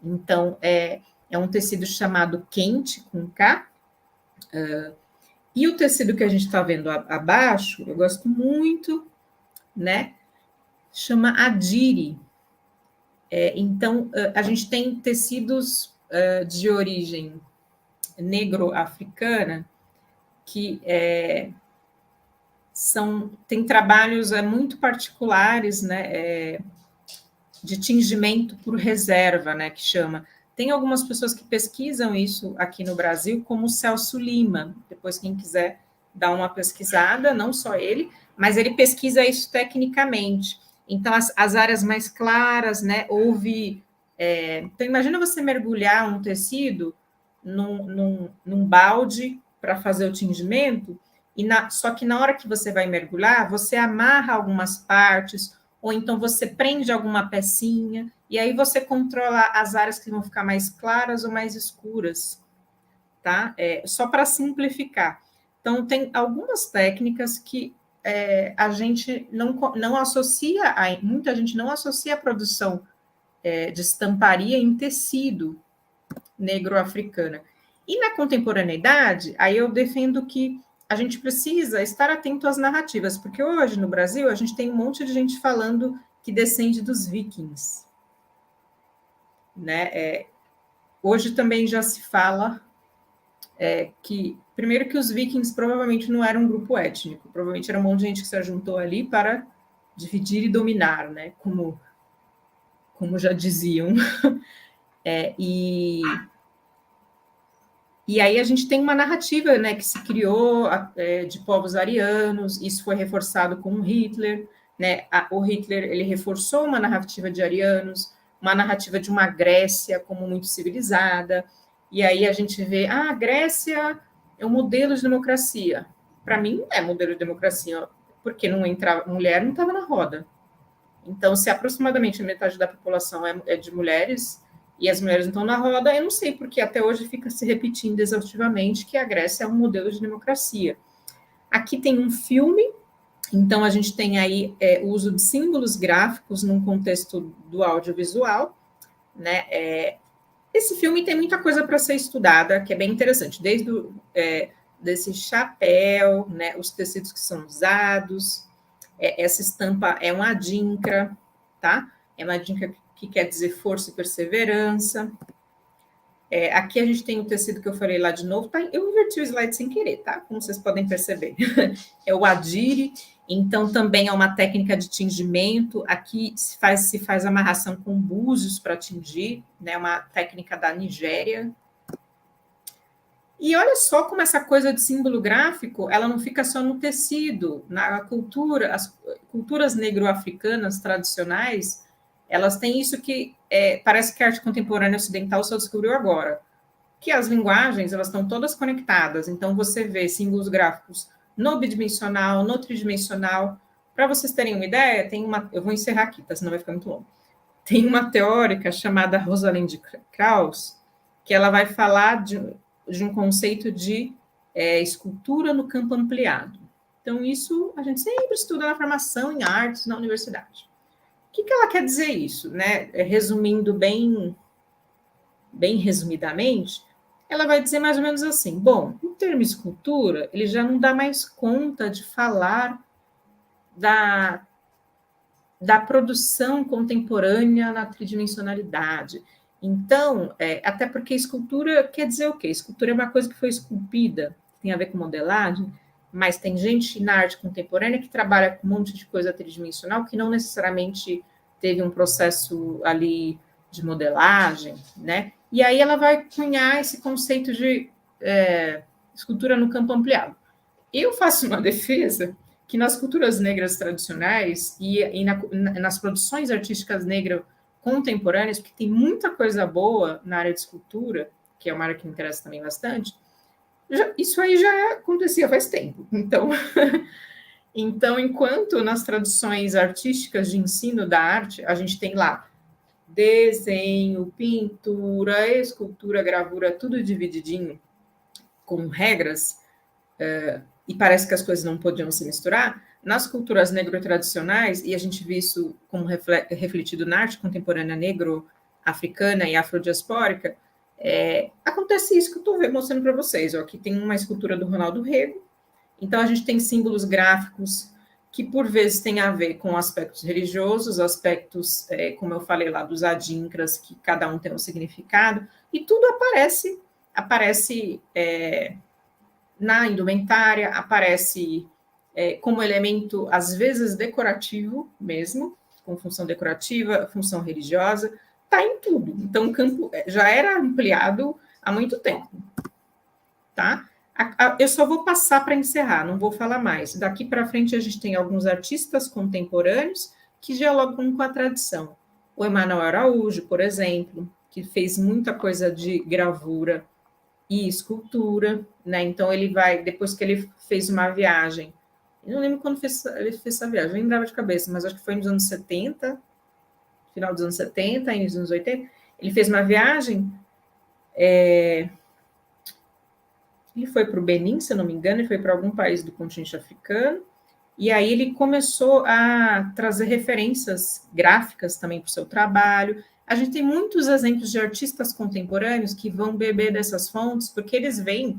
Então, é um tecido chamado quente, com K, e o tecido que a gente está vendo abaixo, eu gosto muito, né? chama Adire. Então, a gente tem tecidos de origem negro-africana que tem trabalhos muito particulares, né, de tingimento por reserva, né, que chama. Tem algumas pessoas que pesquisam isso aqui no Brasil, como o Celso Lima. Depois, quem quiser dar uma pesquisada, não só ele, mas ele pesquisa isso tecnicamente. Então, as áreas mais claras, né, então, imagina você mergulhar um tecido num balde para fazer o tingimento, só que na hora que você vai mergulhar, você amarra algumas partes, ou então você prende alguma pecinha, e aí você controla as áreas que vão ficar mais claras ou mais escuras, tá? Só para simplificar. Então, tem algumas técnicas que a gente não associa, muita gente não associa a produção de estamparia em tecido negro-africana. E na contemporaneidade, aí eu defendo que a gente precisa estar atento às narrativas, porque hoje no Brasil a gente tem um monte de gente falando que descende dos vikings, né? Hoje também já se fala que, primeiro, que os vikings provavelmente não eram um grupo étnico, provavelmente era um monte de gente que se juntou ali para dividir e dominar, né? Como já diziam. E aí a gente tem uma narrativa, né, que se criou de povos arianos, isso foi reforçado com o Hitler, né? O Hitler, ele reforçou uma narrativa de arianos, uma narrativa de uma Grécia como muito civilizada, e aí a gente vê, a Grécia é um modelo de democracia. Para mim, não é modelo de democracia, porque mulher não estava na roda. Então, se aproximadamente metade da população é de mulheres, e as mulheres não estão na roda, eu não sei porque até hoje fica se repetindo exaustivamente que a Grécia é um modelo de democracia. Aqui tem um filme, então a gente tem aí o uso de símbolos gráficos num contexto do audiovisual, né? Esse filme tem muita coisa para ser estudada, que é bem interessante, desde desse chapéu, né, os tecidos que são usados, essa estampa é uma adinkra, tá? É uma adinkra que quer dizer força e perseverança. Aqui a gente tem o tecido que eu falei lá de novo, tá? Eu inverti o slide sem querer, tá? Como vocês podem perceber. É o adire, então também é uma técnica de tingimento. Aqui se faz amarração com búzios para tingir, né? Uma técnica da Nigéria. E olha só como essa coisa de símbolo gráfico, ela não fica só no tecido. Na cultura, as culturas negro-africanas tradicionais, elas têm isso que parece que a arte contemporânea ocidental só descobriu agora, que as linguagens, elas estão todas conectadas, então você vê símbolos gráficos no bidimensional, no tridimensional. Para vocês terem uma ideia, eu vou encerrar aqui, tá? Senão vai ficar muito longo. Tem uma teórica chamada Rosalind Krauss, que ela vai falar de um conceito de escultura no campo ampliado. Então, isso a gente sempre estuda na formação em artes na universidade. O que ela quer dizer isso, né? Resumindo bem resumidamente, ela vai dizer mais ou menos assim, bom, o termo escultura, ele já não dá mais conta de falar da produção contemporânea na tridimensionalidade. Então, até porque escultura quer dizer o quê? Escultura é uma coisa que foi esculpida, tem a ver com modelagem, mas tem gente na arte contemporânea que trabalha com um monte de coisa tridimensional que não necessariamente teve um processo ali de modelagem, né? E aí ela vai cunhar esse conceito de escultura no campo ampliado. Eu faço uma defesa que nas culturas negras tradicionais e nas produções artísticas negras contemporâneas, porque tem muita coisa boa na área de escultura, que é uma área que me interessa também bastante, isso aí já acontecia faz tempo. Então, enquanto nas traduções artísticas de ensino da arte, a gente tem lá desenho, pintura, escultura, gravura, tudo divididinho com regras, e parece que as coisas não podiam se misturar, nas culturas negro-tradicionais, e a gente vê isso como refletido na arte contemporânea negro-africana e afrodiaspórica, acontece isso que eu estou mostrando para vocês. Aqui tem uma escultura do Ronaldo Rego, então a gente tem símbolos gráficos que por vezes tem a ver com aspectos religiosos, aspectos, como eu falei lá, dos adinkras, que cada um tem um significado, e tudo aparece na indumentária, aparece como elemento, às vezes, decorativo mesmo, com função decorativa, função religiosa, está em tudo. Então, o campo já era ampliado há muito tempo, tá? Eu só vou passar para encerrar, não vou falar mais. Daqui para frente, a gente tem alguns artistas contemporâneos que dialogam com a tradição. O Emanuel Araújo, por exemplo, que fez muita coisa de gravura e escultura, né? Então, ele vai, depois que ele fez uma viagem, eu não lembro quando ele fez essa viagem, não lembrava de cabeça, mas acho que foi nos anos 70, final dos anos 70, início dos anos 80, ele fez uma viagem... Ele foi para o Benin, se eu não me engano, ele foi para algum país do continente africano, e aí ele começou a trazer referências gráficas também para o seu trabalho. A gente tem muitos exemplos de artistas contemporâneos que vão beber dessas fontes, porque eles veem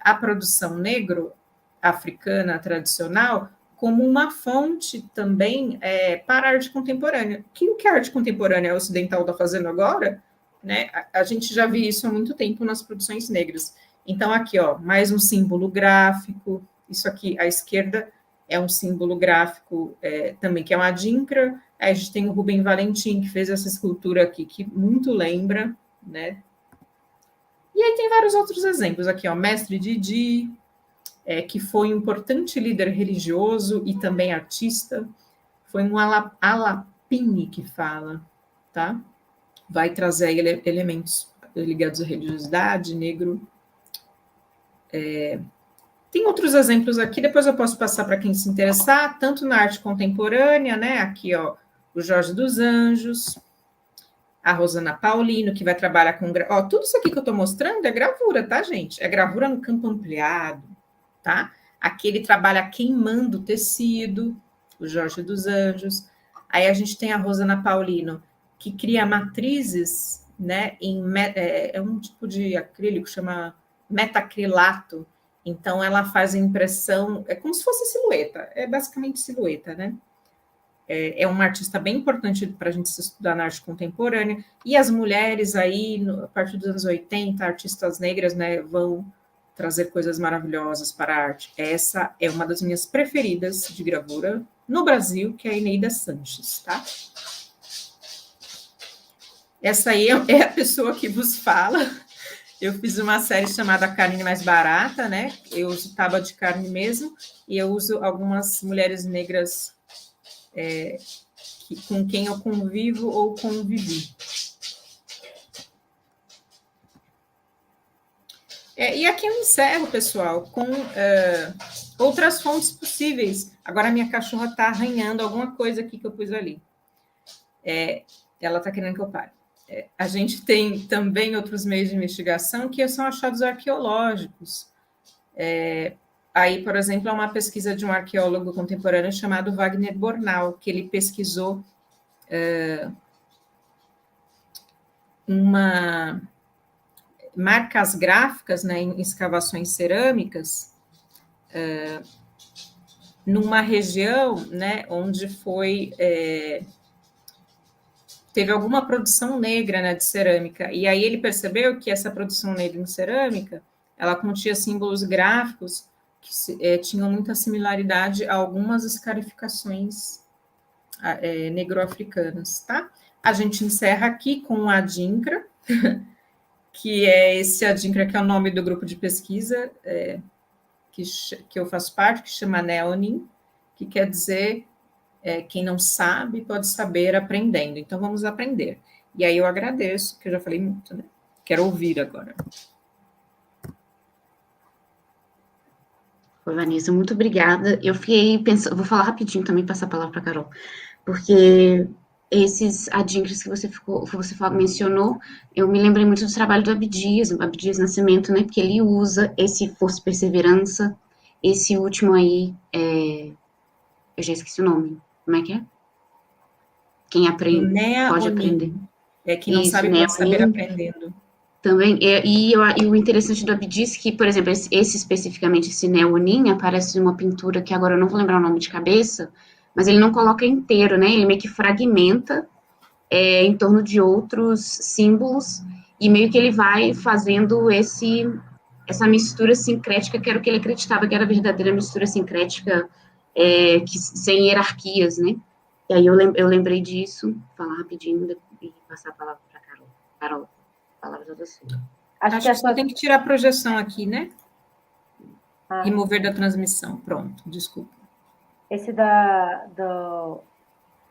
a produção negro-africana tradicional como uma fonte também para a arte contemporânea. O que a arte contemporânea ocidental está fazendo agora, né? A gente já viu isso há muito tempo nas produções negras. Então, aqui, ó, mais um símbolo gráfico. Isso aqui, à esquerda, é um símbolo gráfico também, que é uma adinkra. Aí a gente tem o Rubem Valentim, que fez essa escultura aqui, que muito lembra, né? E aí tem vários outros exemplos aqui, ó. Mestre Didi, que foi um importante líder religioso e também artista. Foi um Alapine que fala, tá? Vai trazer elementos ligados à religiosidade, negro. Tem outros exemplos aqui, depois eu posso passar para quem se interessar, tanto na arte contemporânea, né? Aqui, ó, o Jorge dos Anjos, a Rosana Paulino, que vai trabalhar com... Ó, tudo isso aqui que eu estou mostrando é gravura, tá, gente? É gravura no campo ampliado, tá? Aqui ele trabalha queimando o tecido, o Jorge dos Anjos. Aí a gente tem a Rosana Paulino, que cria matrizes, né? É um tipo de acrílico, chama metacrilato. Então, ela faz a impressão, é como se fosse silhueta, é basicamente silhueta, né? É uma artista bem importante para a gente estudar na arte contemporânea, e as mulheres aí, a partir dos anos 80, artistas negras, né, vão trazer coisas maravilhosas para a arte. Essa é uma das minhas preferidas de gravura no Brasil, que é a Eneida Sanches, tá? Essa aí é a pessoa que vos fala. Eu fiz uma série chamada Carne Mais Barata, né? Eu uso tábua de carne mesmo, e eu uso algumas mulheres negras com quem eu convivo ou convivi. E aqui eu encerro, pessoal, com outras fontes possíveis. Agora a minha cachorra está arranhando alguma coisa aqui que eu pus ali. Ela está querendo que eu pare. A gente tem também outros meios de investigação que são achados arqueológicos. Aí, por exemplo, há uma pesquisa de um arqueólogo contemporâneo chamado Wagner Bornau, que ele pesquisou marcas gráficas, né, em escavações cerâmicas, numa região, né, onde teve alguma produção negra, né, de cerâmica, e aí ele percebeu que essa produção negra em cerâmica, ela continha símbolos gráficos que tinham muita similaridade a algumas escarificações negro-africanas, tá? A gente encerra aqui com o adinkra, que é esse adinkra que é o nome do grupo de pesquisa que eu faço parte, que chama Neonin, que quer dizer quem não sabe pode saber aprendendo. Então, vamos aprender. E aí eu agradeço, que eu já falei muito, né? Quero ouvir agora. Oi, Vanessa, muito obrigada. Eu fiquei pensando, vou falar rapidinho também, passar a palavra para a Carol, porque esses adinkras que você mencionou, eu me lembrei muito do trabalho do Abdias Nascimento, né, porque ele usa esse força e perseverança, esse último aí, eu já esqueci o nome, como é que é? Quem aprende pode aprender. Quem não sabe pode saber aprendendo. Também, e o interessante do Abdias é que, por exemplo, esse especificamente, esse Neonin, aparece uma pintura que agora eu não vou lembrar o nome de cabeça, mas ele não coloca inteiro, né? Ele meio que fragmenta em torno de outros símbolos, e meio que ele vai fazendo essa mistura sincrética, que era o que ele acreditava que era a verdadeira mistura sincrética, sem hierarquias, né? E aí eu lembrei disso, falar rapidinho e passar a palavra para Carol. Carol, a palavra toda sua. Acho que só tem que tirar a projeção aqui, né? Remover da transmissão. Pronto, desculpa.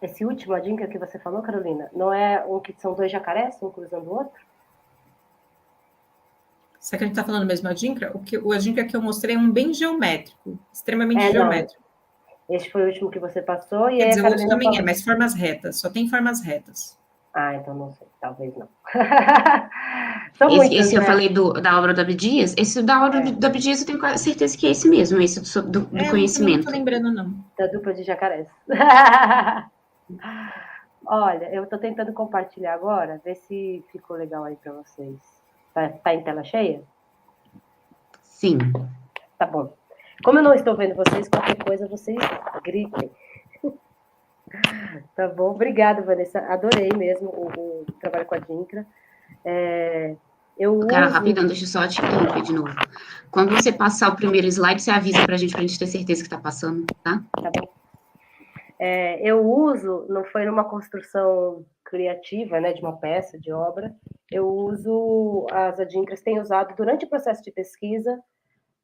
Esse último, a dica que você falou, Carolina, não é um que são dois jacarés, um cruzando o outro? Será que a gente está falando mesmo Adinkra? O Adinkra que eu mostrei é um bem geométrico, extremamente geométrico. Não. Esse foi o último que você passou. Quer dizer, o outro também mas formas retas, só tem formas retas. Ah, então não sei, talvez não. Esse eu falei da obra do Abdias, esse da obra do Abdias eu tenho certeza que é esse mesmo, esse do conhecimento. Não estou lembrando, não. Da dupla de jacarés. Olha, eu estou tentando compartilhar agora, ver se ficou legal aí para vocês. Tá em tela cheia? Sim. Tá bom. Como eu não estou vendo vocês, qualquer coisa vocês gritem. Tá bom? Obrigada, Vanessa. Adorei mesmo o trabalho com a Dinkra. Cara, rapidão, deixa eu só te interromper de novo. Quando você passar o primeiro slide, você avisa pra gente ter certeza que está passando, tá? Tá bom. Eu uso, não foi numa construção criativa, né, de uma peça, de obra, eu uso, as Adinkras têm usado durante o processo de pesquisa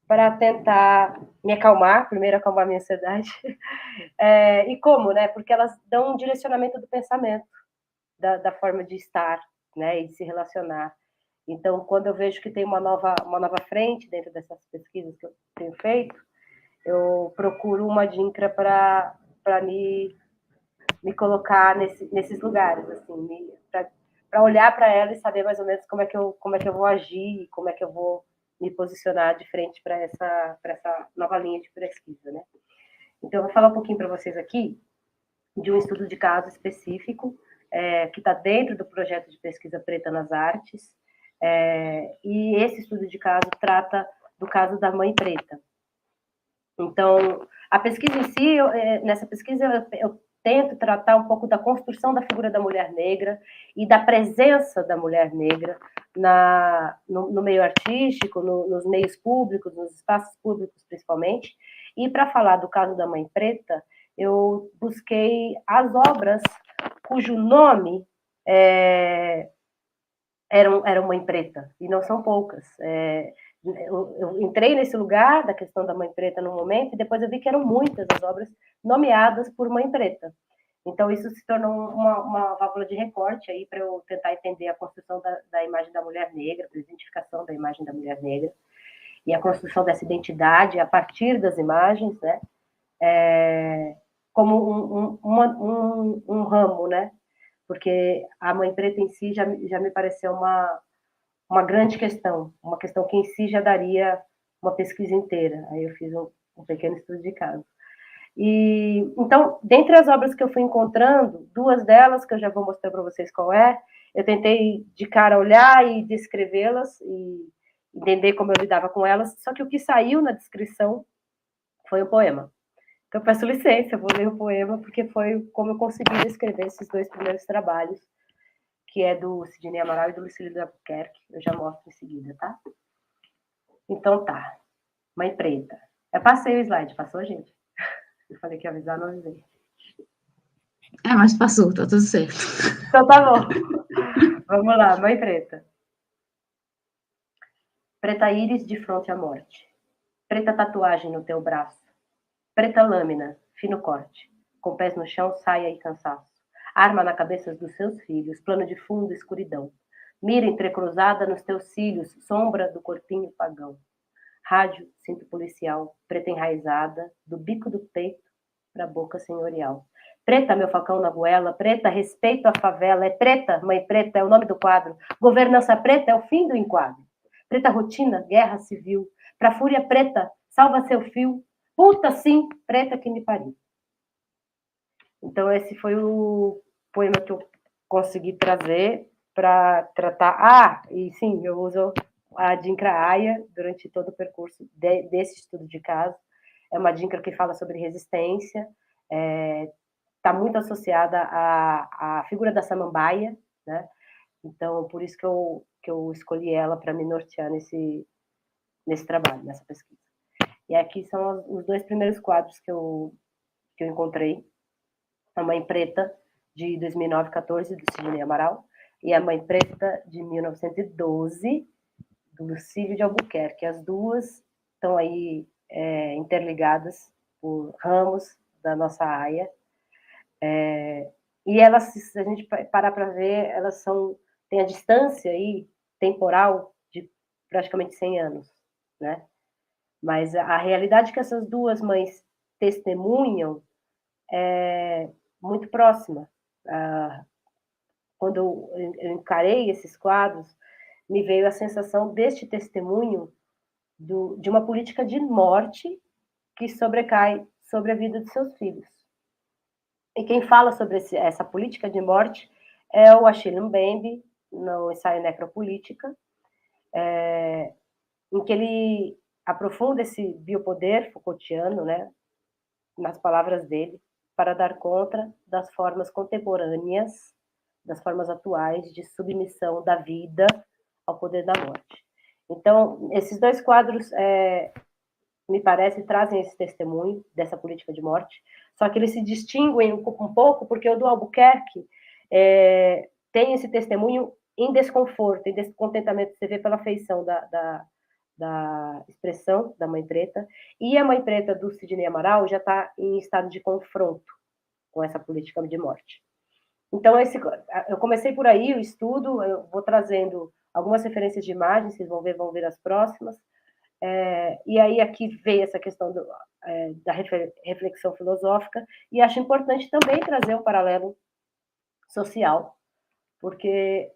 para tentar me acalmar, primeiro acalmar minha ansiedade, e como, né, porque elas dão um direcionamento do pensamento, da forma de estar, né, e de se relacionar. Então, quando eu vejo que tem uma nova frente dentro dessas pesquisas que eu tenho feito, eu procuro uma Adinkra para me colocar nesses lugares, assim, para olhar para ela e saber mais ou menos como é que eu vou agir, como é que eu vou me posicionar de frente para essa nova linha de pesquisa, né? Então, eu vou falar um pouquinho para vocês aqui de um estudo de caso específico, que está dentro do projeto de pesquisa Preta nas Artes, e esse estudo de caso trata do caso da mãe preta. Então, a pesquisa em si, nessa pesquisa eu tento tratar um pouco da construção da figura da mulher negra e da presença da mulher negra no meio artístico, nos meios públicos, nos espaços públicos principalmente. E para falar do caso da mãe preta, eu busquei as obras cujo nome era Mãe Preta, e não são poucas. Eu entrei nesse lugar da questão da Mãe Preta no momento, e depois eu vi que eram muitas as obras nomeadas por Mãe Preta. Então, isso se tornou uma válvula de recorte aí para eu tentar entender a construção da imagem da mulher negra, a identificação da imagem da mulher negra, e a construção dessa identidade a partir das imagens, né? Como um ramo, né? Porque a Mãe Preta em si já me pareceu uma grande questão, uma questão que em si já daria uma pesquisa inteira. Aí eu fiz um pequeno estudo de caso. E então, dentre as obras que eu fui encontrando, duas delas, que eu já vou mostrar para vocês qual eu tentei de cara olhar e descrevê-las e entender como eu lidava com elas, só que o que saiu na descrição foi um poema. Então, eu peço licença, eu vou ler o poema, porque foi como eu consegui descrever esses dois primeiros trabalhos, que é do Sidney Amaral e do Lucílio de Albuquerque. Eu já mostro em seguida, tá? Então, tá. Mãe Preta. Eu passei o slide, passou, gente? Eu falei que ia avisar, não avisei. Mas passou, tá tudo certo. Então, tá bom. Vamos lá, Mãe Preta. Preta íris de fronte à morte. Preta tatuagem no teu braço. Preta lâmina, fino corte. Com pés no chão, saia e cansaço. Arma na cabeça dos seus filhos, plano de fundo, escuridão. Mira entrecruzada nos teus cílios, sombra do corpinho pagão. Rádio, cinto policial, preta enraizada, do bico do peito pra boca senhorial. Preta, meu facão na goela, preta, respeito à favela. É preta, mãe preta, é o nome do quadro. Governança preta é o fim do enquadro. Preta rotina, guerra civil. Pra fúria preta, salva seu fio. Puta sim, preta que me pariu. Então, esse foi o poema que eu consegui trazer para tratar... e sim, eu uso a Adinkra Aya durante todo o percurso desse estudo de caso. É uma Adinkra que fala sobre resistência, está muito associada à figura da Samambaia, né? Então, por isso que eu escolhi ela para me nortear nesse trabalho, nessa pesquisa. E aqui são os dois primeiros quadros que eu encontrei. A Mãe Preta, de 2009-14, do Sidney Amaral, e a Mãe Preta, de 1912, do Lucílio de Albuquerque. As duas estão aí interligadas por ramos da nossa aia. E elas, se a gente parar para ver, elas têm a distância aí temporal de praticamente 100 anos, né? Mas a realidade que essas duas mães testemunham é muito próxima. Quando eu encarei esses quadros, me veio a sensação deste testemunho de uma política de morte que sobrecai sobre a vida de seus filhos. E quem fala sobre essa política de morte é o Achille Mbembe, no ensaio Necropolítica, em que ele aprofunda esse biopoder Foucaultiano, né, nas palavras dele, para dar conta das formas contemporâneas, das formas atuais de submissão da vida ao poder da morte. Então, esses dois quadros, me parece, trazem esse testemunho dessa política de morte, só que eles se distinguem um pouco, porque o do Albuquerque tem esse testemunho em desconforto, em descontentamento, você vê pela feição da expressão da Mãe Preta, e a Mãe Preta do Sidney Amaral já está em estado de confronto com essa política de morte. Então, eu comecei por aí o estudo, eu vou trazendo algumas referências de imagens, vocês vão ver as próximas, e aí aqui veio essa questão da reflexão filosófica, e acho importante também trazer um paralelo social, porque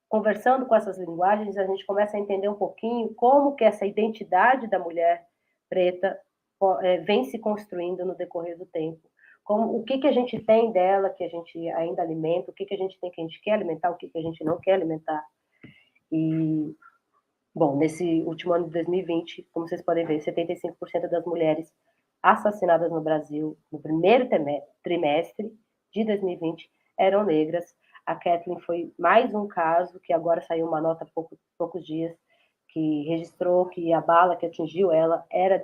conversando com essas linguagens, a gente começa a entender um pouquinho como que essa identidade da mulher preta vem se construindo no decorrer do tempo. O que a gente tem dela, que a gente ainda alimenta, o que a gente tem que a gente quer alimentar, o que a gente não quer alimentar. E, bom, nesse último ano de 2020, como vocês podem ver, 75% das mulheres assassinadas no Brasil no primeiro trimestre de 2020 eram negras. A Kathleen foi mais um caso, que agora saiu uma nota há poucos dias, que registrou que a bala que atingiu ela era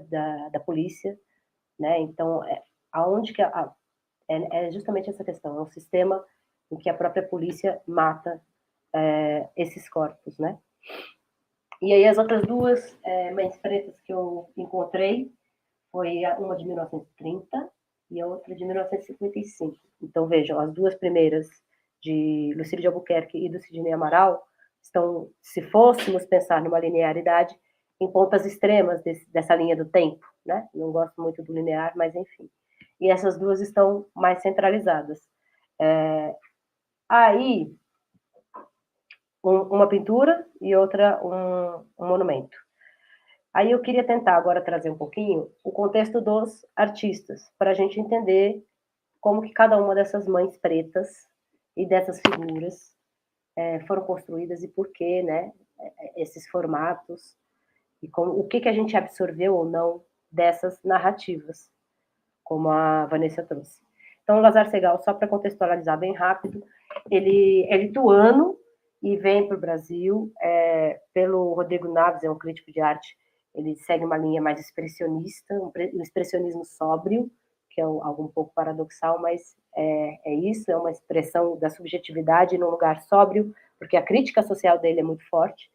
da polícia, né? Então, aonde que é justamente essa questão, é um sistema em que a própria polícia mata esses corpos, né? E aí as outras duas mães pretas que eu encontrei foi uma de 1930 e a outra de 1955. Então, vejam, as duas primeiras de Lucílio de Albuquerque e do Sidney Amaral estão, se fôssemos pensar numa linearidade, em pontas extremas dessa linha do tempo, né? Não gosto muito do linear, mas enfim. E essas duas estão mais centralizadas. Aí, uma pintura e outra um monumento. Aí eu queria tentar agora trazer um pouquinho o contexto dos artistas, para a gente entender como que cada uma dessas mães pretas e dessas figuras foram construídas e por que, né, esses formatos, e o que a gente absorveu ou não dessas narrativas, como a Vanessa trouxe. Então, o Lazar Segal, só para contextualizar bem rápido, ele é lituano e vem para o Brasil pelo Rodrigo Naves, é um crítico de arte. Ele segue uma linha mais expressionista, um expressionismo sóbrio, que é algo um pouco paradoxal, mas é isso, é uma expressão da subjetividade num lugar sóbrio, porque a crítica social dele é muito forte,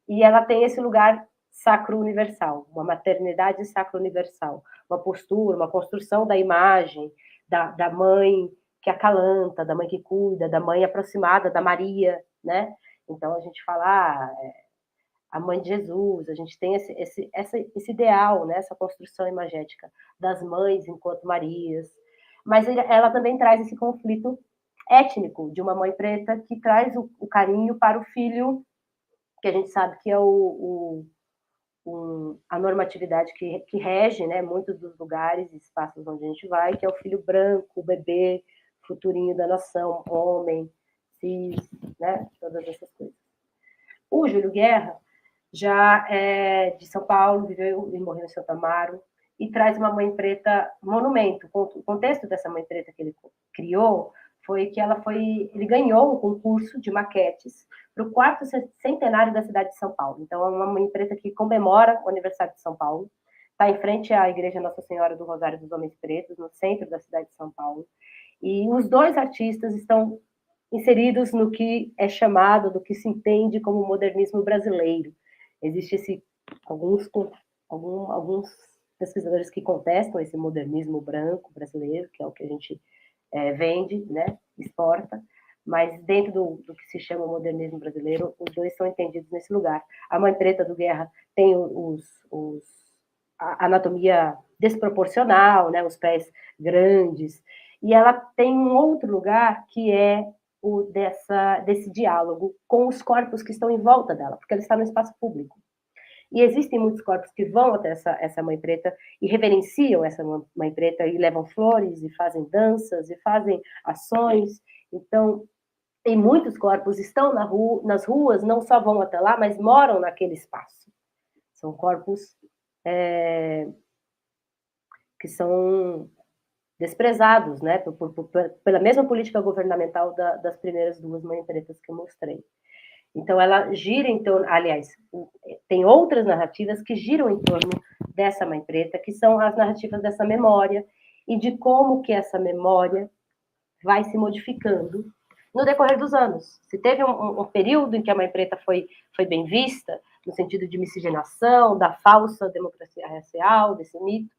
e ela tem esse lugar sacro-universal, uma maternidade sacro-universal, uma postura, uma construção da imagem da mãe que acalanta, da mãe que cuida, da mãe aproximada, da Maria, né? Então, a gente fala a mãe de Jesus, a gente tem esse ideal, né? Essa construção imagética das mães enquanto Marias, mas ela também traz esse conflito étnico de uma mãe preta que traz o carinho para o filho, que a gente sabe que é a normatividade que rege, né, muitos dos lugares e espaços onde a gente vai, que é o filho branco, o bebê, futurinho da nação, homem, cis, né? Todas essas coisas. O Júlio Guerra já é de São Paulo, viveu e morreu em Santo Amaro, e traz uma Mãe Preta monumento. O contexto dessa Mãe Preta que ele criou foi que ele ganhou um concurso de maquetes para o 4º centenário da cidade de São Paulo. Então, é uma Mãe Preta que comemora o aniversário de São Paulo. Está em frente à Igreja Nossa Senhora do Rosário dos Homens Pretos, no centro da cidade de São Paulo. E os dois artistas estão inseridos no que é chamado, do que se entende como modernismo brasileiro. Existe alguns pesquisadores que contestam esse modernismo branco brasileiro, que é o que a gente vende, né, exporta, mas dentro do que se chama modernismo brasileiro, os dois são entendidos nesse lugar. A Mãe Preta do Guerra tem a anatomia desproporcional, né, os pés grandes, e ela tem um outro lugar que é desse diálogo com os corpos que estão em volta dela, porque ela está no espaço público. E existem muitos corpos que vão até essa Mãe Preta e reverenciam essa Mãe Preta e levam flores e fazem danças e fazem ações. Então, e muitos corpos estão nas ruas, não só vão até lá, mas moram naquele espaço. São corpos que são desprezados, né, pela mesma política governamental das primeiras duas Mães Pretas que eu mostrei. Então, ela gira em torno... Aliás, tem outras narrativas que giram em torno dessa Mãe Preta, que são as narrativas dessa memória e de como que essa memória vai se modificando no decorrer dos anos. Se teve um período em que a Mãe Preta foi bem vista, no sentido de miscigenação, da falsa democracia racial, desse mito,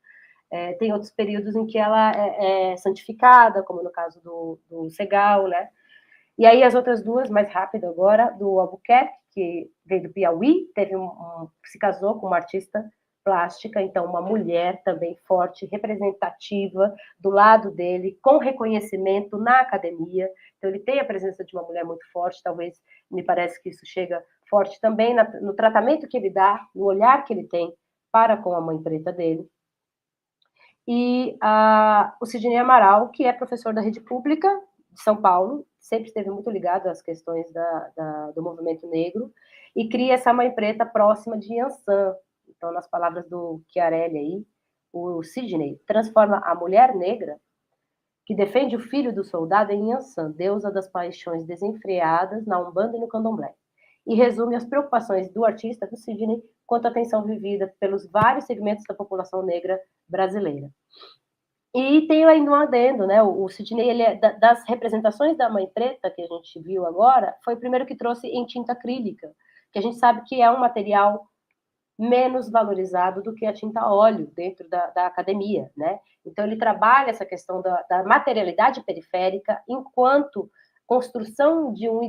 tem outros períodos em que ela é santificada, como no caso do Segal, né? E aí as outras duas, mais rápido agora, do Albuquerque, que veio do Piauí, se casou com uma artista plástica, então uma mulher também forte, representativa, do lado dele, com reconhecimento na academia. Então ele tem a presença de uma mulher muito forte, talvez me parece que isso chega forte também no tratamento que ele dá, no olhar que ele tem para com a Mãe Preta dele. E o Sidney Amaral, que é professor da rede pública de São Paulo, sempre esteve muito ligado às questões do movimento negro, e cria essa Mãe Preta próxima de Yansan. Então, nas palavras do Chiarelli aí, o Sidney transforma a mulher negra, que defende o filho do soldado, em Yansan, deusa das paixões desenfreadas na Umbanda e no Candomblé, e resume as preocupações do artista, do Sidney, quanto à atenção vivida pelos vários segmentos da população negra brasileira. E tem ainda um adendo, né? O Sidney, ele das representações da Mãe Preta que a gente viu agora, foi o primeiro que trouxe em tinta acrílica, que a gente sabe que é um material menos valorizado do que a tinta a óleo dentro da academia, né? Então ele trabalha essa questão da materialidade periférica enquanto construção de uma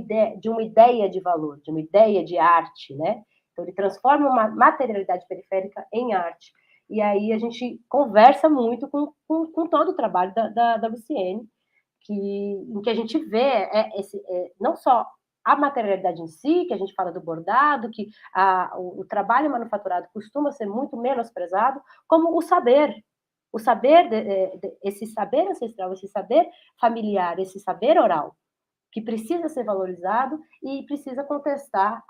ideia de valor, de uma ideia de arte, né? Então ele transforma uma materialidade periférica em arte. E aí a gente conversa muito com todo o trabalho da Luciene, em que a gente vê não só a materialidade em si, que a gente fala do bordado, que o trabalho manufaturado costuma ser muito menosprezado, como o saber. Esse saber ancestral, esse saber familiar, esse saber oral, que precisa ser valorizado e precisa contestar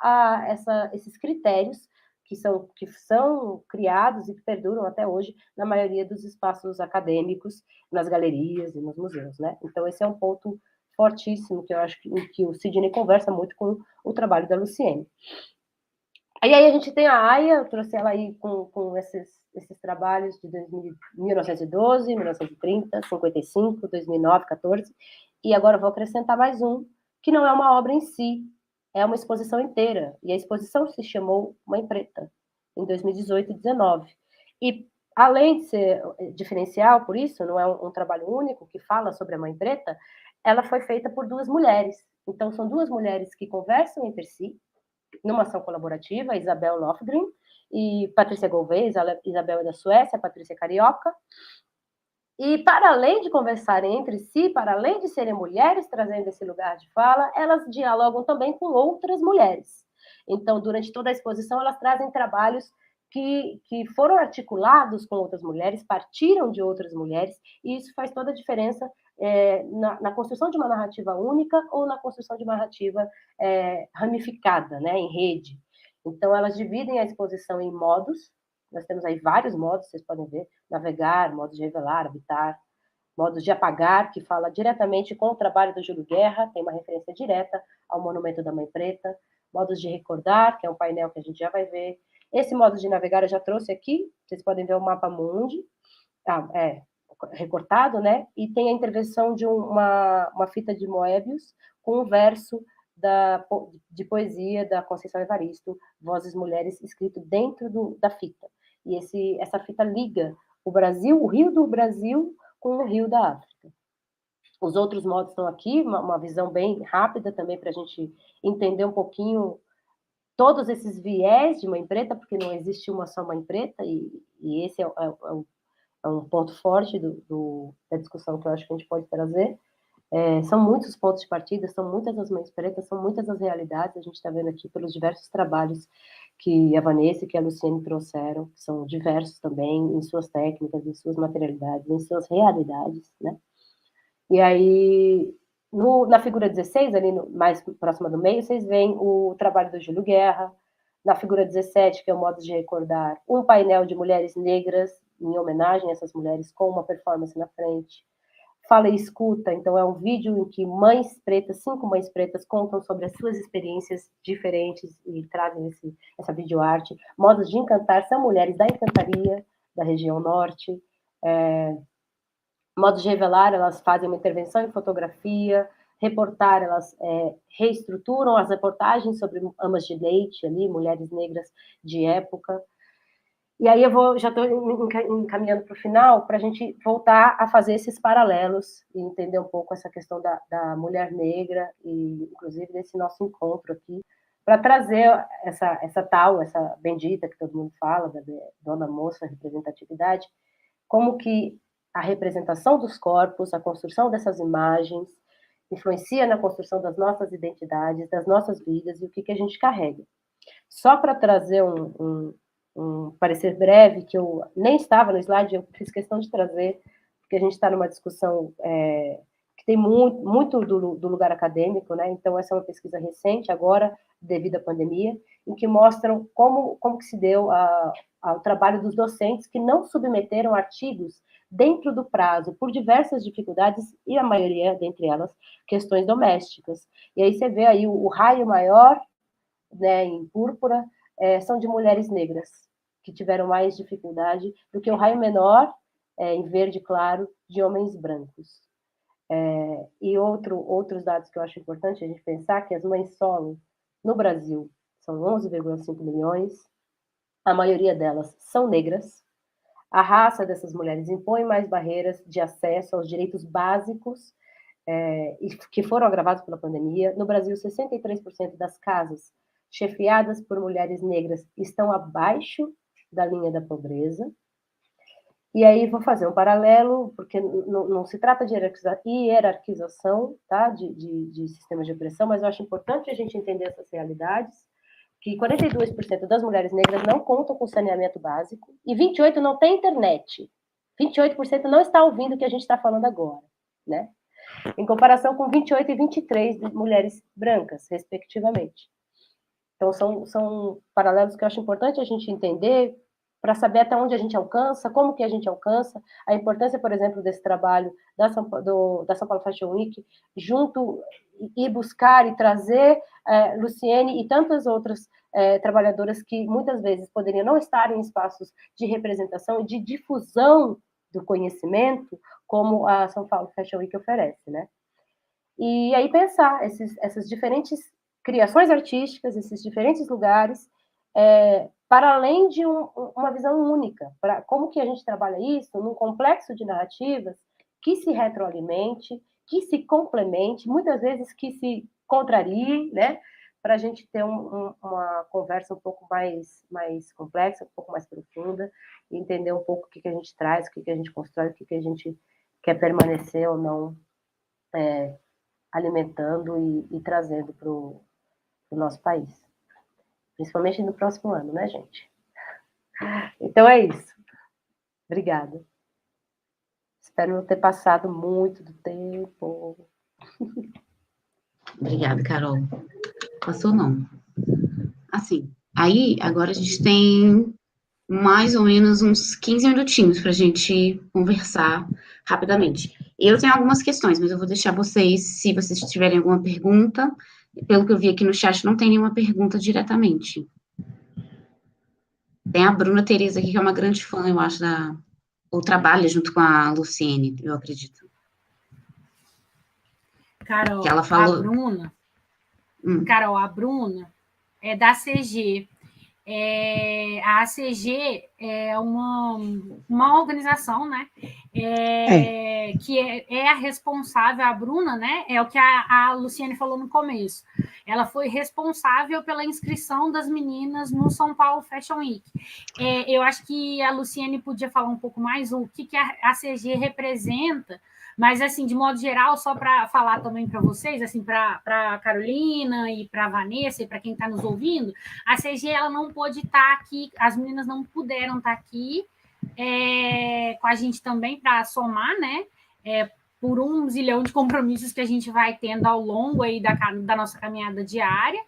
esses critérios que são criados e que perduram até hoje na maioria dos espaços acadêmicos, nas galerias e nos museus, né? Então, esse é um ponto fortíssimo que eu acho que o Sidney conversa muito com o trabalho da Luciene. Aí a gente tem a Aya, eu trouxe ela aí com esses trabalhos de 1912, 1930, 55, 2009, 14, e agora eu vou acrescentar mais um, que não é uma obra em si, é uma exposição inteira, e a exposição se chamou Mãe Preta, em 2018 e 2019. E, além de ser diferencial, por isso, não é um trabalho único que fala sobre a Mãe Preta, ela foi feita por duas mulheres. Então, são duas mulheres que conversam entre si, numa ação colaborativa, Isabel Lofgren e Patrícia Gouveia. Isabel é da Suécia, Patrícia é carioca. E, para além de conversarem entre si, para além de serem mulheres trazendo esse lugar de fala, elas dialogam também com outras mulheres. Então, durante toda a exposição, elas trazem trabalhos que foram articulados com outras mulheres, partiram de outras mulheres, e isso faz toda a diferença na construção de uma narrativa única ou na construção de uma narrativa ramificada, né, em rede. Então, elas dividem a exposição em modos. Nós temos aí vários modos, vocês podem ver: navegar, modos de revelar, habitar, modos de apagar, que fala diretamente com o trabalho do Júlio Guerra, tem uma referência direta ao Monumento da Mãe Preta; modos de recordar, que é um painel que a gente já vai ver. Esse modo de navegar eu já trouxe aqui, vocês podem ver o mapa mundi, recortado, né? E tem a intervenção de uma fita de Moebius com um verso de poesia da Conceição Evaristo, Vozes Mulheres, escrito dentro da fita. E essa fita liga o Brasil, o Rio do Brasil, com o Rio da África. Os outros modos estão aqui, uma visão bem rápida também para a gente entender um pouquinho todos esses viés de Mãe Preta, porque não existe uma só Mãe Preta, e esse é um ponto forte da discussão que eu acho que a gente pode trazer. São muitos pontos de partida, são muitas as mães pretas, são muitas as realidades, a gente está vendo aqui pelos diversos trabalhos que a Vanessa e que a Luciene trouxeram, que são diversos também em suas técnicas, em suas materialidades, em suas realidades, né? E aí, na figura 16, ali mais próxima do meio, vocês veem o trabalho do Júlio Guerra. Na figura 17, que é o modo de recordar, um painel de mulheres negras, em homenagem a essas mulheres, com uma performance na frente. Fala e escuta, então é um vídeo em que 5 mães pretas contam sobre as suas experiências diferentes e trazem essa videoarte. Modos de encantar, são mulheres da encantaria, da região norte. Modos de revelar, elas fazem uma intervenção em fotografia. Reportar, elas reestruturam as reportagens sobre amas de leite, ali, mulheres negras de época. E aí já estou encaminhando para o final, para a gente voltar a fazer esses paralelos e entender um pouco essa questão da mulher negra, e inclusive desse nosso encontro aqui, para trazer essa bendita que todo mundo fala, da dona moça, representatividade, como que a representação dos corpos, a construção dessas imagens, influencia na construção das nossas identidades, das nossas vidas e o que a gente carrega. Só para trazer um parecer breve, que eu nem estava no slide, eu fiz questão de trazer, porque a gente está numa discussão que tem muito do lugar acadêmico, né? Então, essa é uma pesquisa recente, agora, devido à pandemia, em que mostram como que se deu ao trabalho dos docentes que não submeteram artigos dentro do prazo, por diversas dificuldades, e a maioria, dentre elas, questões domésticas. E aí você vê aí o raio maior, né, em púrpura, são de mulheres negras, que tiveram mais dificuldade do que o raio menor, em verde claro, de homens brancos. E outros dados que eu acho importante a gente pensar, que as mães solo no Brasil são 11,5 milhões, a maioria delas são negras. A raça dessas mulheres impõe mais barreiras de acesso aos direitos básicos, que foram agravados pela pandemia. No Brasil, 63% das casas chefiadas por mulheres negras estão abaixo da linha da pobreza. E aí vou fazer um paralelo, porque não se trata de hierarquização, tá, de sistemas de opressão, mas eu acho importante a gente entender essas realidades, que 42% das mulheres negras não contam com saneamento básico, e 28% não tem internet. 28% não está ouvindo o que a gente está falando agora, né? Em comparação com 28% e 23% de mulheres brancas, respectivamente. Então, são paralelos que eu acho importante a gente entender, para saber até onde a gente alcança, como que a gente alcança, a importância, por exemplo, desse trabalho da São Paulo Fashion Week, junto e buscar e trazer Luciene e tantas outras trabalhadoras que muitas vezes poderiam não estar em espaços de representação e de difusão do conhecimento, como a São Paulo Fashion Week oferece, né? E aí pensar essas diferentes criações artísticas, esses diferentes lugares, para além de uma visão única, para como que a gente trabalha isso num complexo de narrativas que se retroalimente, que se complemente, muitas vezes que se contrarie, né? Para a gente ter uma conversa um pouco mais complexa, um pouco mais profunda, e entender um pouco o que a gente traz, o que a gente constrói, o que a gente quer permanecer ou não alimentando e trazendo para o nosso país. Principalmente no próximo ano, né, gente? Então é isso. Obrigada. Espero não ter passado muito do tempo. Obrigada, Carol. Passou não. Assim, aí agora a gente tem mais ou menos uns 15 minutinhos para a gente conversar rapidamente. Eu tenho algumas questões, mas eu vou deixar vocês, se vocês tiverem alguma pergunta. Pelo que eu vi aqui no chat, não tem nenhuma pergunta diretamente. Tem a Bruna Tereza aqui, que é uma grande fã, eu acho, ou trabalha junto com a Luciene, eu acredito. Carol, Que ela falou... Carol, a Bruna é da CG. A CG é uma organização, né? Que é a responsável, a Bruna, né? É o que a Luciene falou no começo. Ela foi responsável pela inscrição das meninas no São Paulo Fashion Week. Eu acho que a Luciene podia falar um pouco mais o que a CG representa. Mas, assim, de modo geral, só para falar também para vocês, assim, para a Carolina e para a Vanessa e para quem está nos ouvindo, a CG ela não pôde estar aqui, as meninas não puderam estar aqui com a gente também para somar, né? Por 1 zilhão de compromissos que a gente vai tendo ao longo aí da nossa caminhada diária.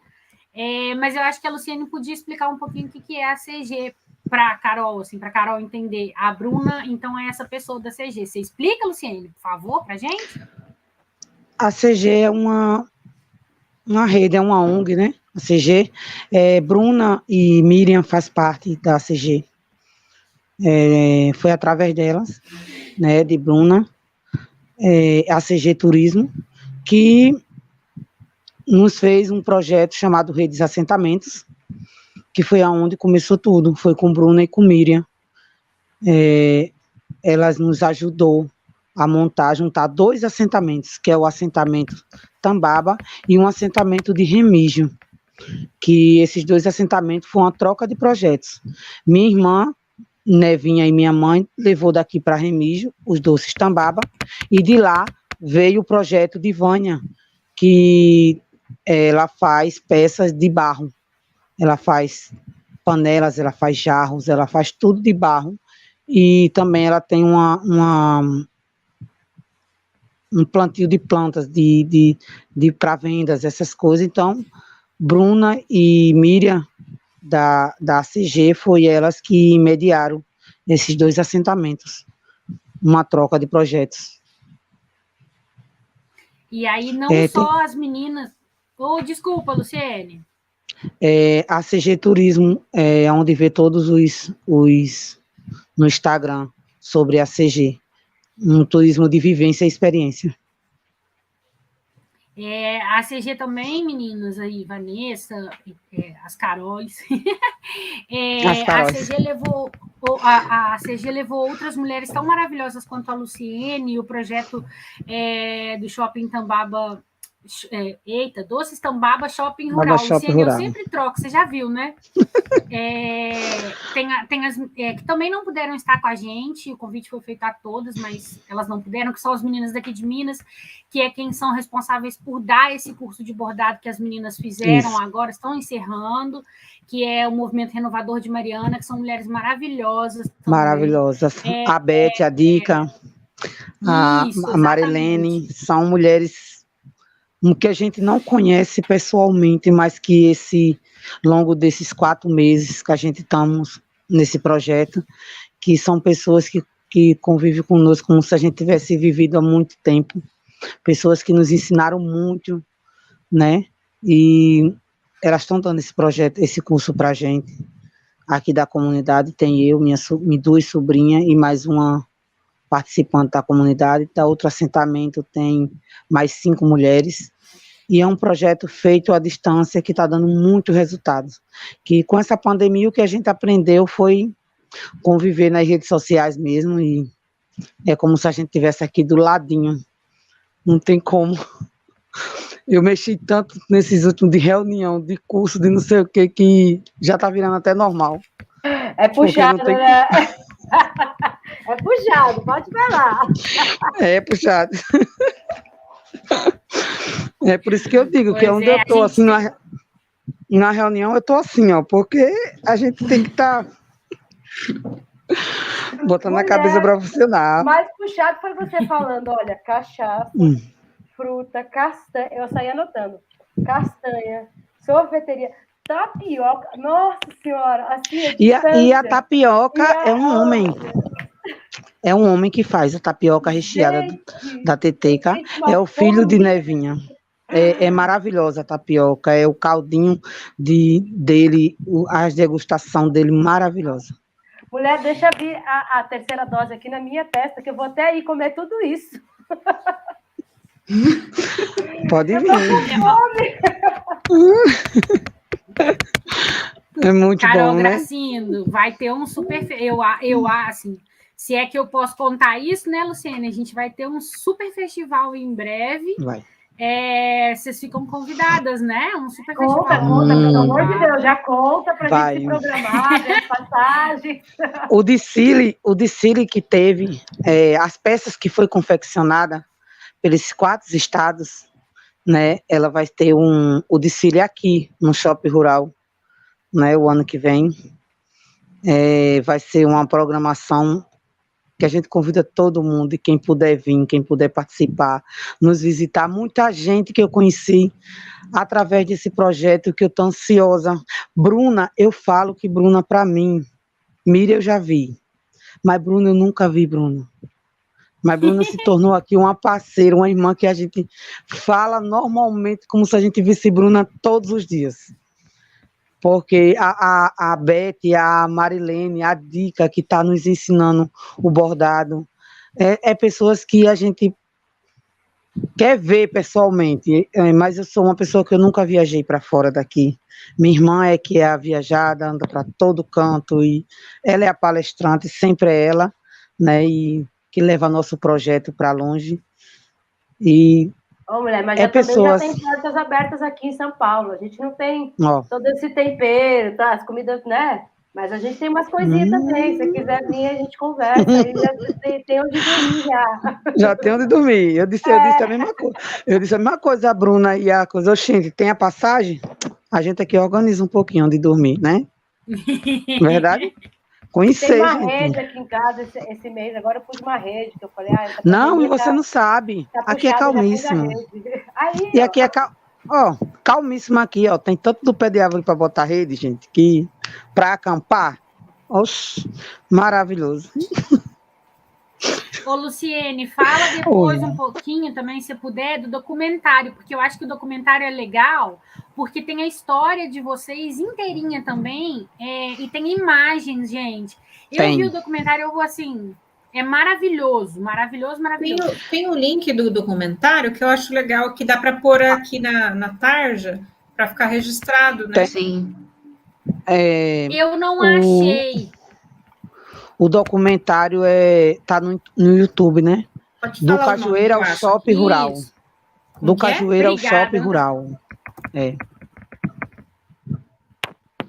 Mas eu acho que a Luciene podia explicar um pouquinho o que é a CG para a Carol, assim, para a Carol entender. A Bruna, então, é essa pessoa da CG. Você explica, Luciene, por favor, para a gente? A CG é uma rede, é uma ONG, né? A CG, Bruna e Miriam faz parte da CG. Foi através delas, né, de Bruna, a CG Turismo, que nos fez um projeto chamado Redes Assentamentos, que foi aonde começou tudo, foi com Bruna e com Miriam. Elas nos ajudou a juntar 2 assentamentos, que é o assentamento Tambaba e um assentamento de Remígio, que esses 2 assentamentos foram uma troca de projetos. Minha irmã, Nevinha, e minha mãe levou daqui para Remígio os doces Tambaba, e de lá veio o projeto de Vânia, que ela faz peças de barro. Ela faz panelas, ela faz jarros, ela faz tudo de barro. E também ela tem um plantio de plantas para vendas, essas coisas. Então, Bruna e Miriam, da CG, foi elas que mediaram esses 2 assentamentos. Uma troca de projetos. E aí, não só as meninas... desculpa, Luciene. A CG Turismo é onde vê todos os no Instagram sobre a CG, um turismo de vivência e experiência. A CG também, meninas, aí, Vanessa, as Caróis. A CG levou outras mulheres tão maravilhosas quanto a Luciene, o projeto do Shopping Tambaba. Doces Tambaba Shopping Rural. Luciene, eu sempre troco, você já viu, né? Tem as que também não puderam estar com a gente, o convite foi feito a todas, mas elas não puderam, que são as meninas daqui de Minas, que é quem são responsáveis por dar esse curso de bordado que as meninas fizeram agora, estão encerrando, que é o Movimento Renovador de Mariana, que são mulheres maravilhosas. Também. Maravilhosas. A Beth, a Dica, a Marilene, são mulheres que a gente não conhece pessoalmente, mas que longo desses 4 meses que a gente estamos nesse projeto, que são pessoas que convivem conosco como se a gente tivesse vivido há muito tempo, pessoas que nos ensinaram muito, né? E elas estão dando esse projeto, esse curso para a gente. Aqui da comunidade tem eu, minhas 2 sobrinhas e mais uma participante da comunidade. Da outro assentamento tem mais 5 mulheres. E é um projeto feito à distância que está dando muito resultado. Que com essa pandemia o que a gente aprendeu foi conviver nas redes sociais mesmo, e é como se a gente estivesse aqui do ladinho. Não tem como. Eu mexi tanto nesses últimos de reunião, de curso, de não sei o que já está virando até normal. É puxado, né? É puxado, pode falar. É puxado. É por isso que eu digo que onde eu estou, assim, na reunião, eu estou assim, ó, porque a gente tem que estar... Botando na Mulher, cabeça para funcionar. mais puxado foi você falando, olha, cachaça, fruta, castanha, eu saí anotando, castanha, sorveteria, tapioca, nossa senhora, assim, E a tapioca é um homem. É um homem que faz a tapioca recheada da Teteca. É o filho de Nevinha. É maravilhosa a tapioca. É o caldinho dele, a degustação dele maravilhosa. Mulher, deixa vir a terceira dose aqui na minha testa, que eu vou até ir comer tudo isso. Pode vir. É muito Carol bom, né? Gracindo, vai ter um super... Eu assim, se é que eu posso contar isso, né, Luciene? A gente vai ter um super festival em breve. Vai. Vocês ficam convidadas, né? Um super Conta, festival. pelo amor de Deus, já conta pra gente se programar, ver as passagens. O desfile que teve, as peças que foi confeccionada pelos 4 estados, né? Ela vai ter o desfile aqui no Shopping Rural, né? O ano que vem. Vai ser uma programação que a gente convida todo mundo, e quem puder vir, quem puder participar, nos visitar. Muita gente que eu conheci através desse projeto, que eu estou ansiosa. Bruna, eu falo que Bruna, para mim, Miriam eu já vi, mas Bruna eu nunca vi, Bruna. Mas Bruna se tornou aqui uma parceira, uma irmã que a gente fala normalmente como se a gente visse Bruna todos os dias. Porque a Beth, a Marilene, a Dica, que está nos ensinando o bordado, pessoas que a gente quer ver pessoalmente, mas eu sou uma pessoa que eu nunca viajei para fora daqui. Minha irmã que é a viajada, anda para todo canto, e ela é a palestrante, sempre é ela, né, e que leva nosso projeto para longe. E mulher, mas pessoas... também já tem portas abertas aqui em São Paulo. A gente não tem todo esse tempero, tá? As comidas, né? Mas a gente tem umas coisinhas também. Se quiser vir, a gente conversa. Aí já tem onde dormir já. Já tem onde dormir. Eu disse a mesma coisa. Eu disse a mesma coisa a Bruna e a coisa. Oxente, tem a passagem? A gente aqui organiza um pouquinho onde dormir, né? Verdade? Conhecer, tem uma gente. rede aqui em casa esse mês. Agora eu pus uma rede, que eu falei... não, e você não sabe. Aqui é calmíssimo. Aí, e aqui é calmíssimo aqui, ó. Tem tanto do pé de árvore para botar rede, gente, que para acampar, oxe, maravilhoso. Ô, Luciene, fala depois um pouquinho também, se puder, do documentário, porque eu acho que o documentário é legal, porque tem a história de vocês inteirinha também, e tem imagens, gente. Eu vi o documentário, eu vou assim, é maravilhoso, maravilhoso, maravilhoso. Tem um link do documentário que eu acho legal, que dá para pôr aqui na tarja, para ficar registrado, né? Sim. Eu não achei. O documentário tá no YouTube, né? Do Cajueiro ao Shopping Rural. Do Cajueiro ao Shopping Rural.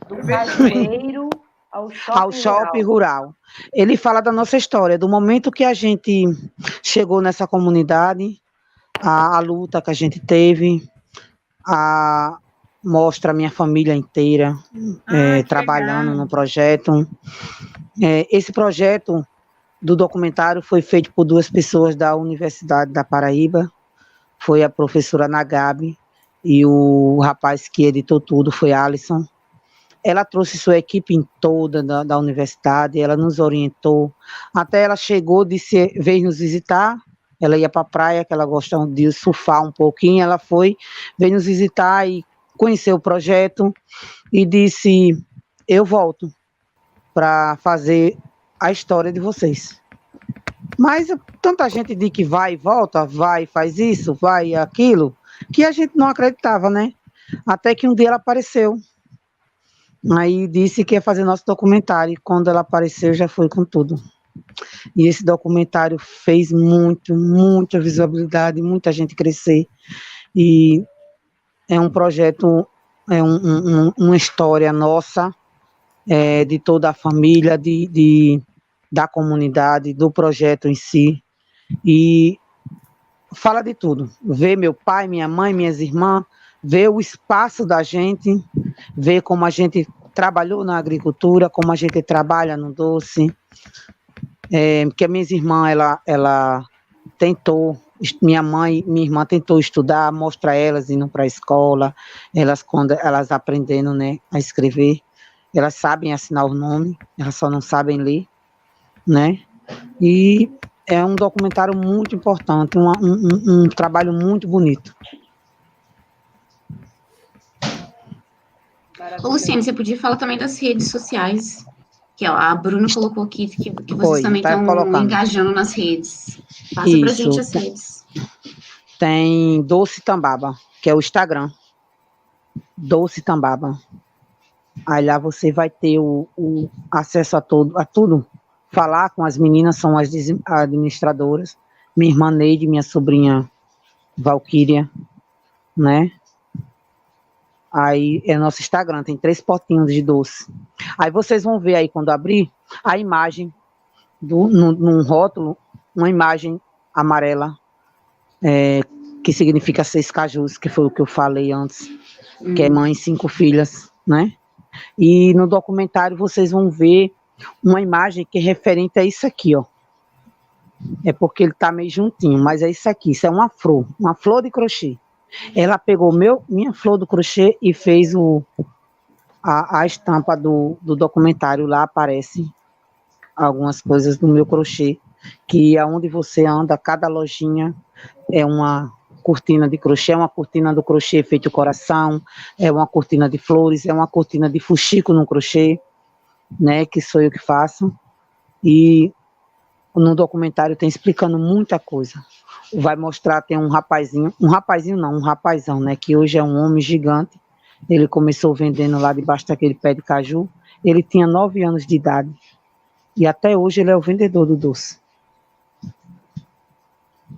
Do Cajueiro ao Shopping Rural. Ele fala da nossa história, do momento que a gente chegou nessa comunidade, a luta que a gente teve, mostra a minha família inteira trabalhando legal no projeto. Esse projeto do documentário foi feito por 2 pessoas da Universidade da Paraíba, foi a professora Nagabe e o rapaz que editou tudo foi Alisson. Ela trouxe sua equipe toda da universidade, ela nos orientou, até ela chegou, veio nos visitar, ela ia para a praia, que ela gosta de surfar um pouquinho, ela veio nos visitar e conheceu o projeto e disse, eu volto para fazer a história de vocês. Mas tanta gente diz que vai e volta, vai, faz isso, vai aquilo, que a gente não acreditava, né? Até que um dia ela apareceu. Aí disse que ia fazer nosso documentário, e quando ela apareceu já foi com tudo. E esse documentário fez muita visibilidade, muita gente crescer, e é um projeto, uma história nossa, de toda a família, da comunidade, do projeto em si, e fala de tudo, vê meu pai, minha mãe, minhas irmãs, ver o espaço da gente, ver como a gente trabalhou na agricultura, como a gente trabalha no doce. Porque minha irmã, ela tentou, minha mãe e minha irmã tentou estudar, mostra elas indo para a escola, quando elas aprendendo, né, a escrever, elas sabem assinar o nome, elas só não sabem ler, né? E é um documentário muito importante, um trabalho muito bonito. Ô, Luciane, você podia falar também das redes sociais, que ó, a Bruna colocou aqui que vocês também estão engajando nas redes. Passa pra gente as redes. Tem Doce Tambaba, que é o Instagram. Doce Tambaba. Aí lá você vai ter o acesso a tudo. Falar com as meninas, são as administradoras. Minha irmã Neide, minha sobrinha Valquíria, né? Aí é nosso Instagram, tem 3 potinhos de doce. Aí vocês vão ver aí, quando abrir, a imagem, num rótulo, uma imagem amarela, que significa 6 cajus, que foi o que eu falei antes, que é mãe, 5 filhas, né? E no documentário vocês vão ver uma imagem que é referente a isso aqui, ó. É porque ele tá meio juntinho, mas é isso aqui, isso é uma flor de crochê. Ela pegou minha flor do crochê e fez a estampa do documentário. Lá aparece algumas coisas do meu crochê, que aonde você anda, cada lojinha é uma cortina de crochê, é uma cortina do crochê feito coração, é uma cortina de flores, é uma cortina de fuxico no crochê, né, que sou eu que faço. E no documentário tem explicando muita coisa. Vai mostrar, tem um rapazão, né, que hoje é um homem gigante. Ele começou vendendo lá debaixo daquele pé de caju. Ele tinha 9 anos de idade. E até hoje ele é o vendedor do doce.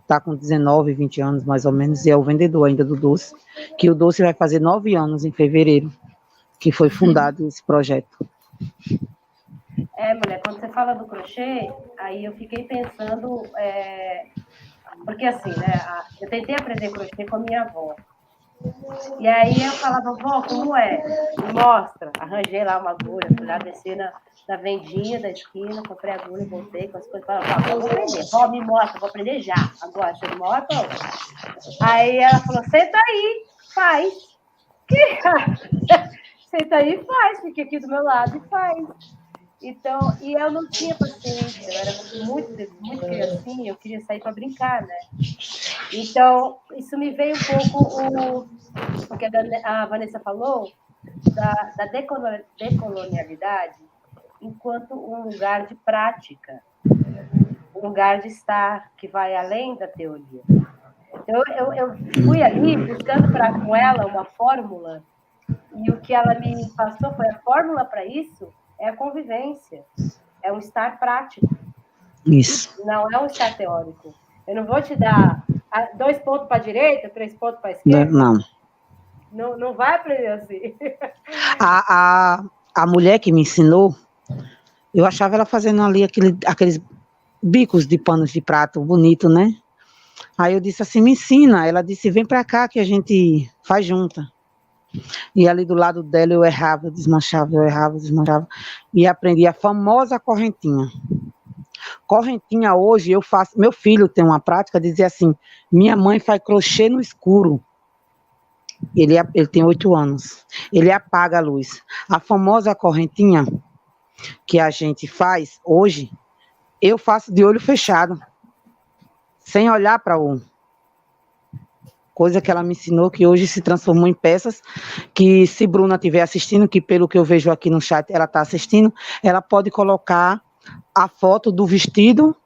Está com 19, 20 anos mais ou menos, e é o vendedor ainda do doce. Que o doce vai fazer 9 anos em fevereiro, que foi fundado esse projeto. Mulher, quando você fala do crochê, aí eu fiquei pensando, porque assim, né, eu tentei aprender crochê com a minha avó. E aí eu falava, vó, como é? Me mostra. Arranjei lá uma agulha, fui lá descer na vendinha da esquina, comprei a agulha, voltei com as coisas, falava, vó, vou aprender. Vó, me mostra, vou aprender já. Agora, você mostra. Aí ela falou, senta aí, faz. Senta aí e faz, fica aqui do meu lado e faz. Então, e eu não tinha paciência, eu era muito criancinha, eu queria sair para brincar, né? Então, isso me veio um pouco o que a Vanessa falou, da decolonialidade enquanto um lugar de prática, um lugar de estar, que vai além da teoria. Eu fui ali buscando com ela uma fórmula, e o que ela me passou foi a fórmula para isso, é a convivência, é um estar prático. Isso. Não é um estar teórico. Eu não vou te dar 2 pontos para a direita, 3 pontos para a esquerda. Não vai aprender assim. A mulher que me ensinou, eu achava ela fazendo ali aqueles bicos de panos de prato bonito, né? Aí eu disse assim, me ensina. Ela disse, vem para cá que a gente faz junta. E ali do lado dela eu errava, desmanchava, e aprendi a famosa correntinha. Correntinha hoje eu faço, meu filho tem uma prática de dizer assim, minha mãe faz crochê no escuro. Ele tem 8 anos, ele apaga a luz. A famosa correntinha que a gente faz hoje, eu faço de olho fechado, sem olhar para o... Coisa que ela me ensinou, que hoje se transformou em peças, que se Bruna estiver assistindo, que pelo que eu vejo aqui no chat ela está assistindo, ela pode colocar a foto do vestido,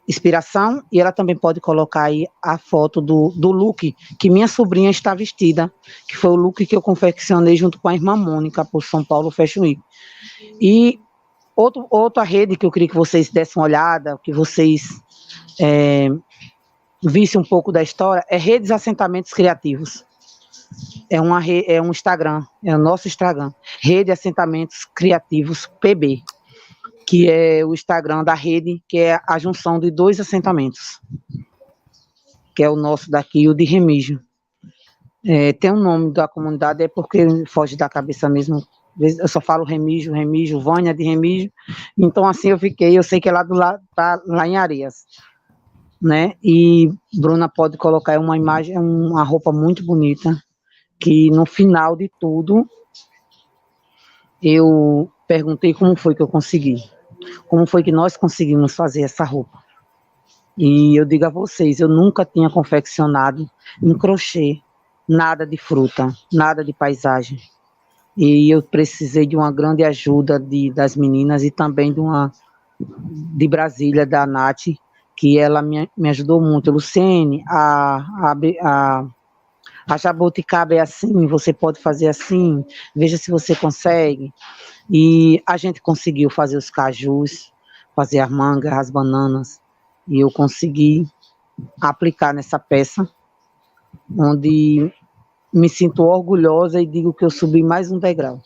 inspiração, e ela também pode colocar aí a foto do look que minha sobrinha está vestida, que foi o look que eu confeccionei junto com a irmã Mônica, por São Paulo Fashion Week. E outra rede que eu queria que vocês dessem uma olhada, que vocês... visse um pouco da história, é Redes Assentamentos Criativos. É um Instagram, é o nosso Instagram, Rede Assentamentos Criativos PB, que é o Instagram da rede, que é a junção de 2 assentamentos, que é o nosso daqui e o de Remígio. Tem um nome da comunidade, é porque foge da cabeça mesmo, Eu só falo Remígio, Remígio, Vânia de Remígio. Então, assim, eu sei que é lá do lado, tá lá em Areias, né? E Bruna pode colocar uma imagem, uma roupa muito bonita, que no final de tudo, eu perguntei como foi que eu consegui, como foi que nós conseguimos fazer essa roupa. E eu digo a vocês, eu nunca tinha confeccionado em crochê nada de fruta, nada de paisagem. E eu precisei de uma grande ajuda das meninas e também de Brasília, da Nath, que ela me ajudou muito. Luciene, a jabuticaba é assim, você pode fazer assim, veja se você consegue. E a gente conseguiu fazer os cajus, fazer as mangas, as bananas, e eu consegui aplicar nessa peça, onde me sinto orgulhosa e digo que eu subi mais um degrau.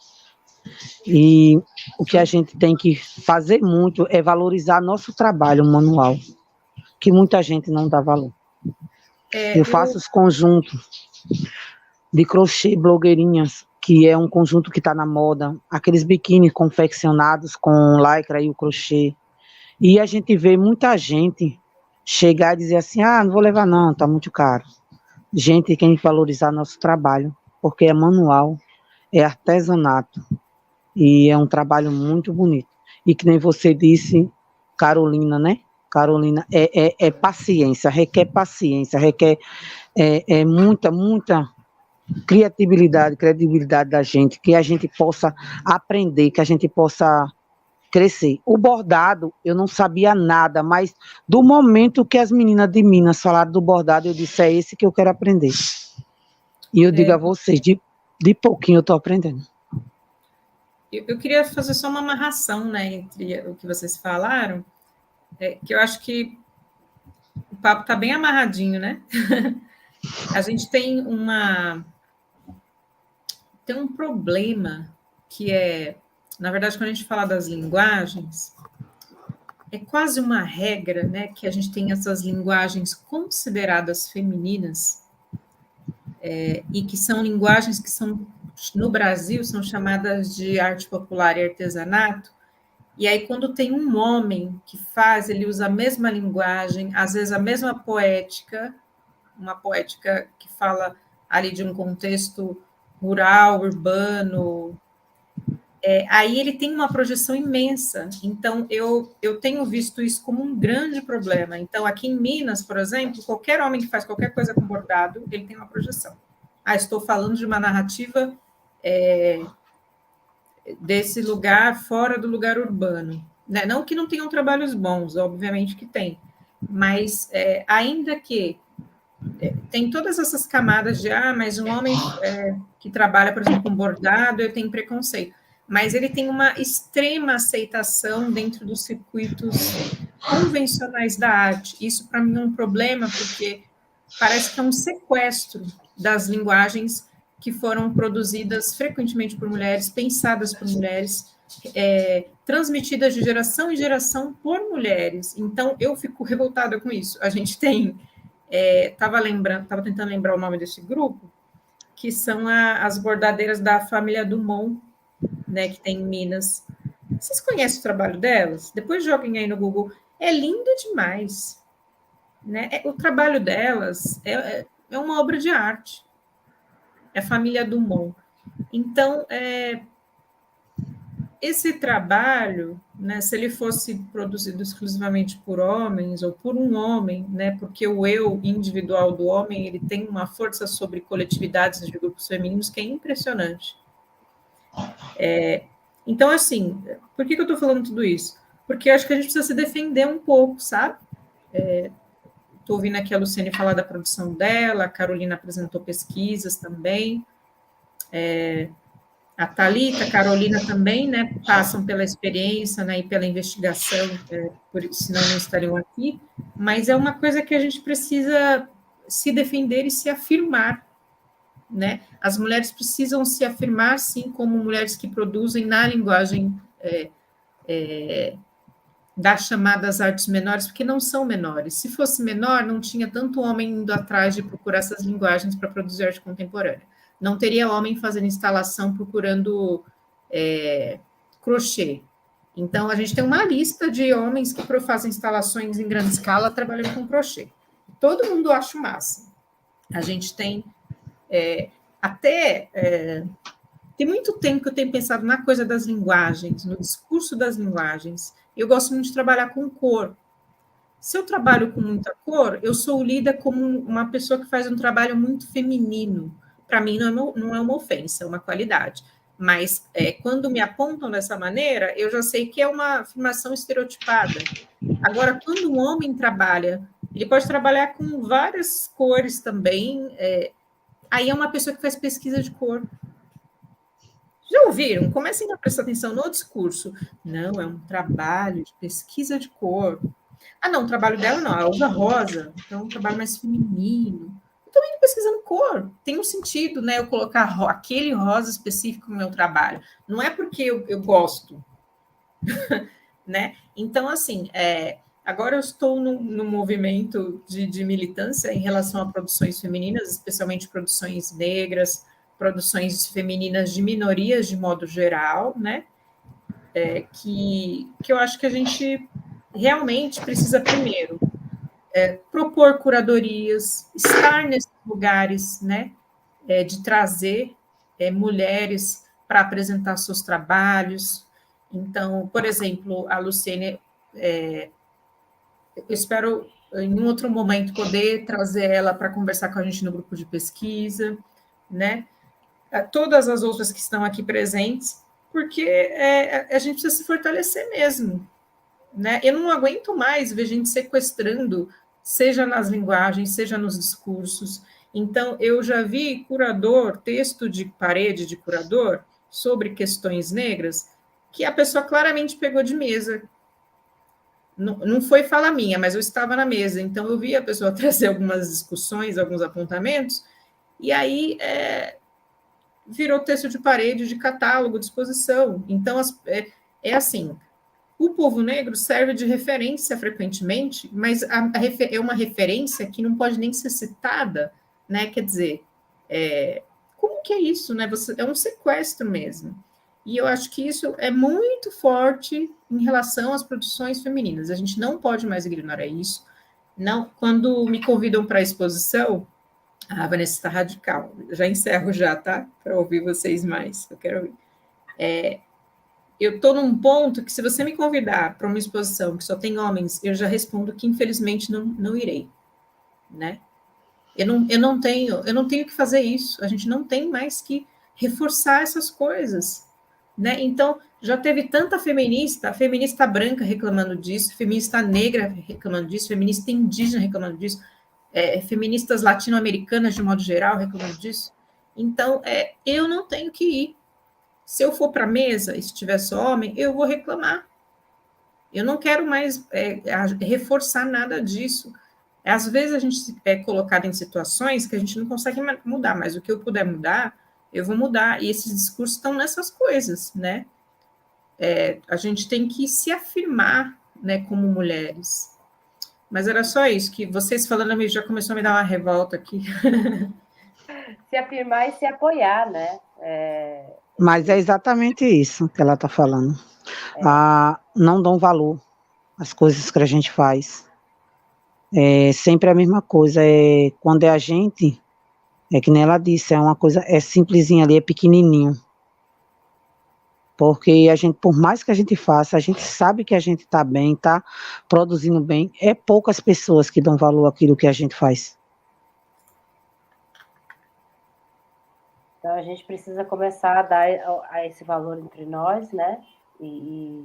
E o que a gente tem que fazer muito é valorizar nosso trabalho manual, que muita gente não dá valor. Eu faço os conjuntos de crochê blogueirinhas, que é um conjunto que está na moda, aqueles biquínis confeccionados com lycra e o crochê. E a gente vê muita gente chegar e dizer assim, não vou levar não, tá muito caro. Gente, tem que valorizar nosso trabalho, porque é manual, é artesanato, e é um trabalho muito bonito. E que nem você disse, Carolina, né? Carolina, é paciência, requer muita credibilidade da gente, que a gente possa aprender, que a gente possa crescer. O bordado, eu não sabia nada, mas do momento que as meninas de Minas falaram do bordado, eu disse, é esse que eu quero aprender. E eu digo a vocês, de pouquinho eu estou aprendendo. Eu queria fazer só uma amarração, né, entre o que vocês falaram, que eu acho que o papo está bem amarradinho, né? A gente tem um problema que na verdade, quando a gente fala das linguagens, é quase uma regra, né, que a gente tem essas linguagens consideradas femininas, e que são linguagens que no Brasil, são chamadas de arte popular e artesanato, e aí quando tem um homem que faz, ele usa a mesma linguagem, às vezes a mesma poética, uma poética que fala ali de um contexto rural, urbano, aí ele tem uma projeção imensa. Então, eu tenho visto isso como um grande problema. Então, aqui em Minas, por exemplo, qualquer homem que faz qualquer coisa com bordado, ele tem uma projeção. Estou falando de uma narrativa desse lugar, fora do lugar urbano. Né? Não que não tenham trabalhos bons, obviamente que tem, mas ainda que tem todas essas camadas de, mas um homem que trabalha, por exemplo, com bordado, ele tem preconceito, mas ele tem uma extrema aceitação dentro dos circuitos convencionais da arte. Isso, para mim, é um problema, porque parece que é um sequestro das linguagens que foram produzidas frequentemente por mulheres, pensadas por mulheres, transmitidas de geração em geração por mulheres. Então, eu fico revoltada com isso. A gente tem... Estava tentando lembrar o nome desse grupo, que são as bordadeiras da família Dumont, né, que tem em Minas. Vocês conhecem o trabalho delas? Depois joguem aí no Google. É lindo demais. Né? O trabalho delas é uma obra de arte. É a família Dumont. Então, esse trabalho, né, se ele fosse produzido exclusivamente por homens ou por um homem, né, porque o eu individual do homem ele tem uma força sobre coletividades de grupos femininos que é impressionante. Então, assim, por que eu estou falando tudo isso? Porque eu acho que a gente precisa se defender um pouco, sabe? Estou ouvindo aqui a Luciene falar da produção dela, a Carolina apresentou pesquisas também, a Thalita, a Carolina também, né, passam pela experiência, né, e pela investigação, senão não estariam aqui, mas é uma coisa que a gente precisa se defender e se afirmar, né? As mulheres precisam se afirmar, sim, como mulheres que produzem na linguagem das chamadas artes menores, porque não são menores. Se fosse menor, não tinha tanto homem indo atrás de procurar essas linguagens para produzir arte contemporânea. Não teria homem fazendo instalação procurando crochê. Então, a gente tem uma lista de homens que fazem instalações em grande escala trabalhando com crochê. Todo mundo acha o máximo. A gente tem tem muito tempo que eu tenho pensado na coisa das linguagens, no discurso das linguagens. Eu gosto muito de trabalhar com cor. Se eu trabalho com muita cor, eu sou lida como uma pessoa que faz um trabalho muito feminino. Para mim, não é uma ofensa, é uma qualidade. Mas quando me apontam dessa maneira, eu já sei que é uma afirmação estereotipada. Agora, quando um homem trabalha, ele pode trabalhar com várias cores também, aí é uma pessoa que faz pesquisa de cor. Já ouviram? Comecem a prestar atenção no discurso. Não, é um trabalho de pesquisa de cor. Ah, não, o trabalho dela não, ela usa rosa, então é um trabalho mais feminino. Eu também estou pesquisando cor, tem um sentido, né? Eu colocar aquele rosa específico no meu trabalho. Não é porque eu gosto, né? Então, assim, agora eu estou no movimento de militância em relação a produções femininas, especialmente produções negras, produções femininas de minorias de modo geral, né? Que eu acho que a gente realmente precisa, primeiro, propor curadorias, estar nesses lugares, né? De trazer mulheres para apresentar seus trabalhos. Então, por exemplo, a Luciene, eu espero, em um outro momento, poder trazer ela para conversar com a gente no grupo de pesquisa, né? Todas as outras que estão aqui presentes, porque a gente precisa se fortalecer mesmo, né? Eu não aguento mais ver gente sequestrando, seja nas linguagens, seja nos discursos. Então, eu já vi texto de parede de curador, sobre questões negras, que a pessoa claramente pegou de mesa. Não foi fala minha, mas eu estava na mesa, então eu vi a pessoa trazer algumas discussões, alguns apontamentos, e aí virou texto de parede, de catálogo, de exposição. Então, assim, o povo negro serve de referência frequentemente, mas é uma referência que não pode nem ser citada, né? Quer dizer, como que é isso, né? É um sequestro mesmo. E eu acho que isso é muito forte em relação às produções femininas. A gente não pode mais ignorar isso. Não, quando me convidam para a exposição, a Vanessa está radical. Já encerro já, tá? Para ouvir vocês mais. Eu quero ouvir. Eu estou num ponto que, se você me convidar para uma exposição que só tem homens, eu já respondo que, infelizmente, não irei, né? Eu não tenho que fazer isso. A gente não tem mais que reforçar essas coisas, né? Então, já teve tanta feminista branca reclamando disso, feminista negra reclamando disso, feminista indígena reclamando disso, feministas latino-americanas, de modo geral, reclamando disso. Então, eu não tenho que ir. Se eu for para a mesa e se tiver só homem, eu vou reclamar. Eu não quero mais reforçar nada disso. Às vezes a gente é colocado em situações que a gente não consegue mudar, mas o que eu puder mudar, eu vou mudar. E esses discursos estão nessas coisas, né? A gente tem que se afirmar, né, como mulheres. Mas era só isso, que vocês falando já começou a me dar uma revolta aqui. Se afirmar e se apoiar, né? Mas é exatamente isso que ela está falando. Não dão valor às coisas que a gente faz. É sempre a mesma coisa. Quando é a gente, que nem ela disse, é uma coisa, simplesinha ali, é pequenininho. Porque a gente, por mais que a gente faça, a gente sabe que a gente está bem, está produzindo bem. É poucas pessoas que dão valor àquilo que a gente faz. Então, a gente precisa começar a dar a esse valor entre nós, né? E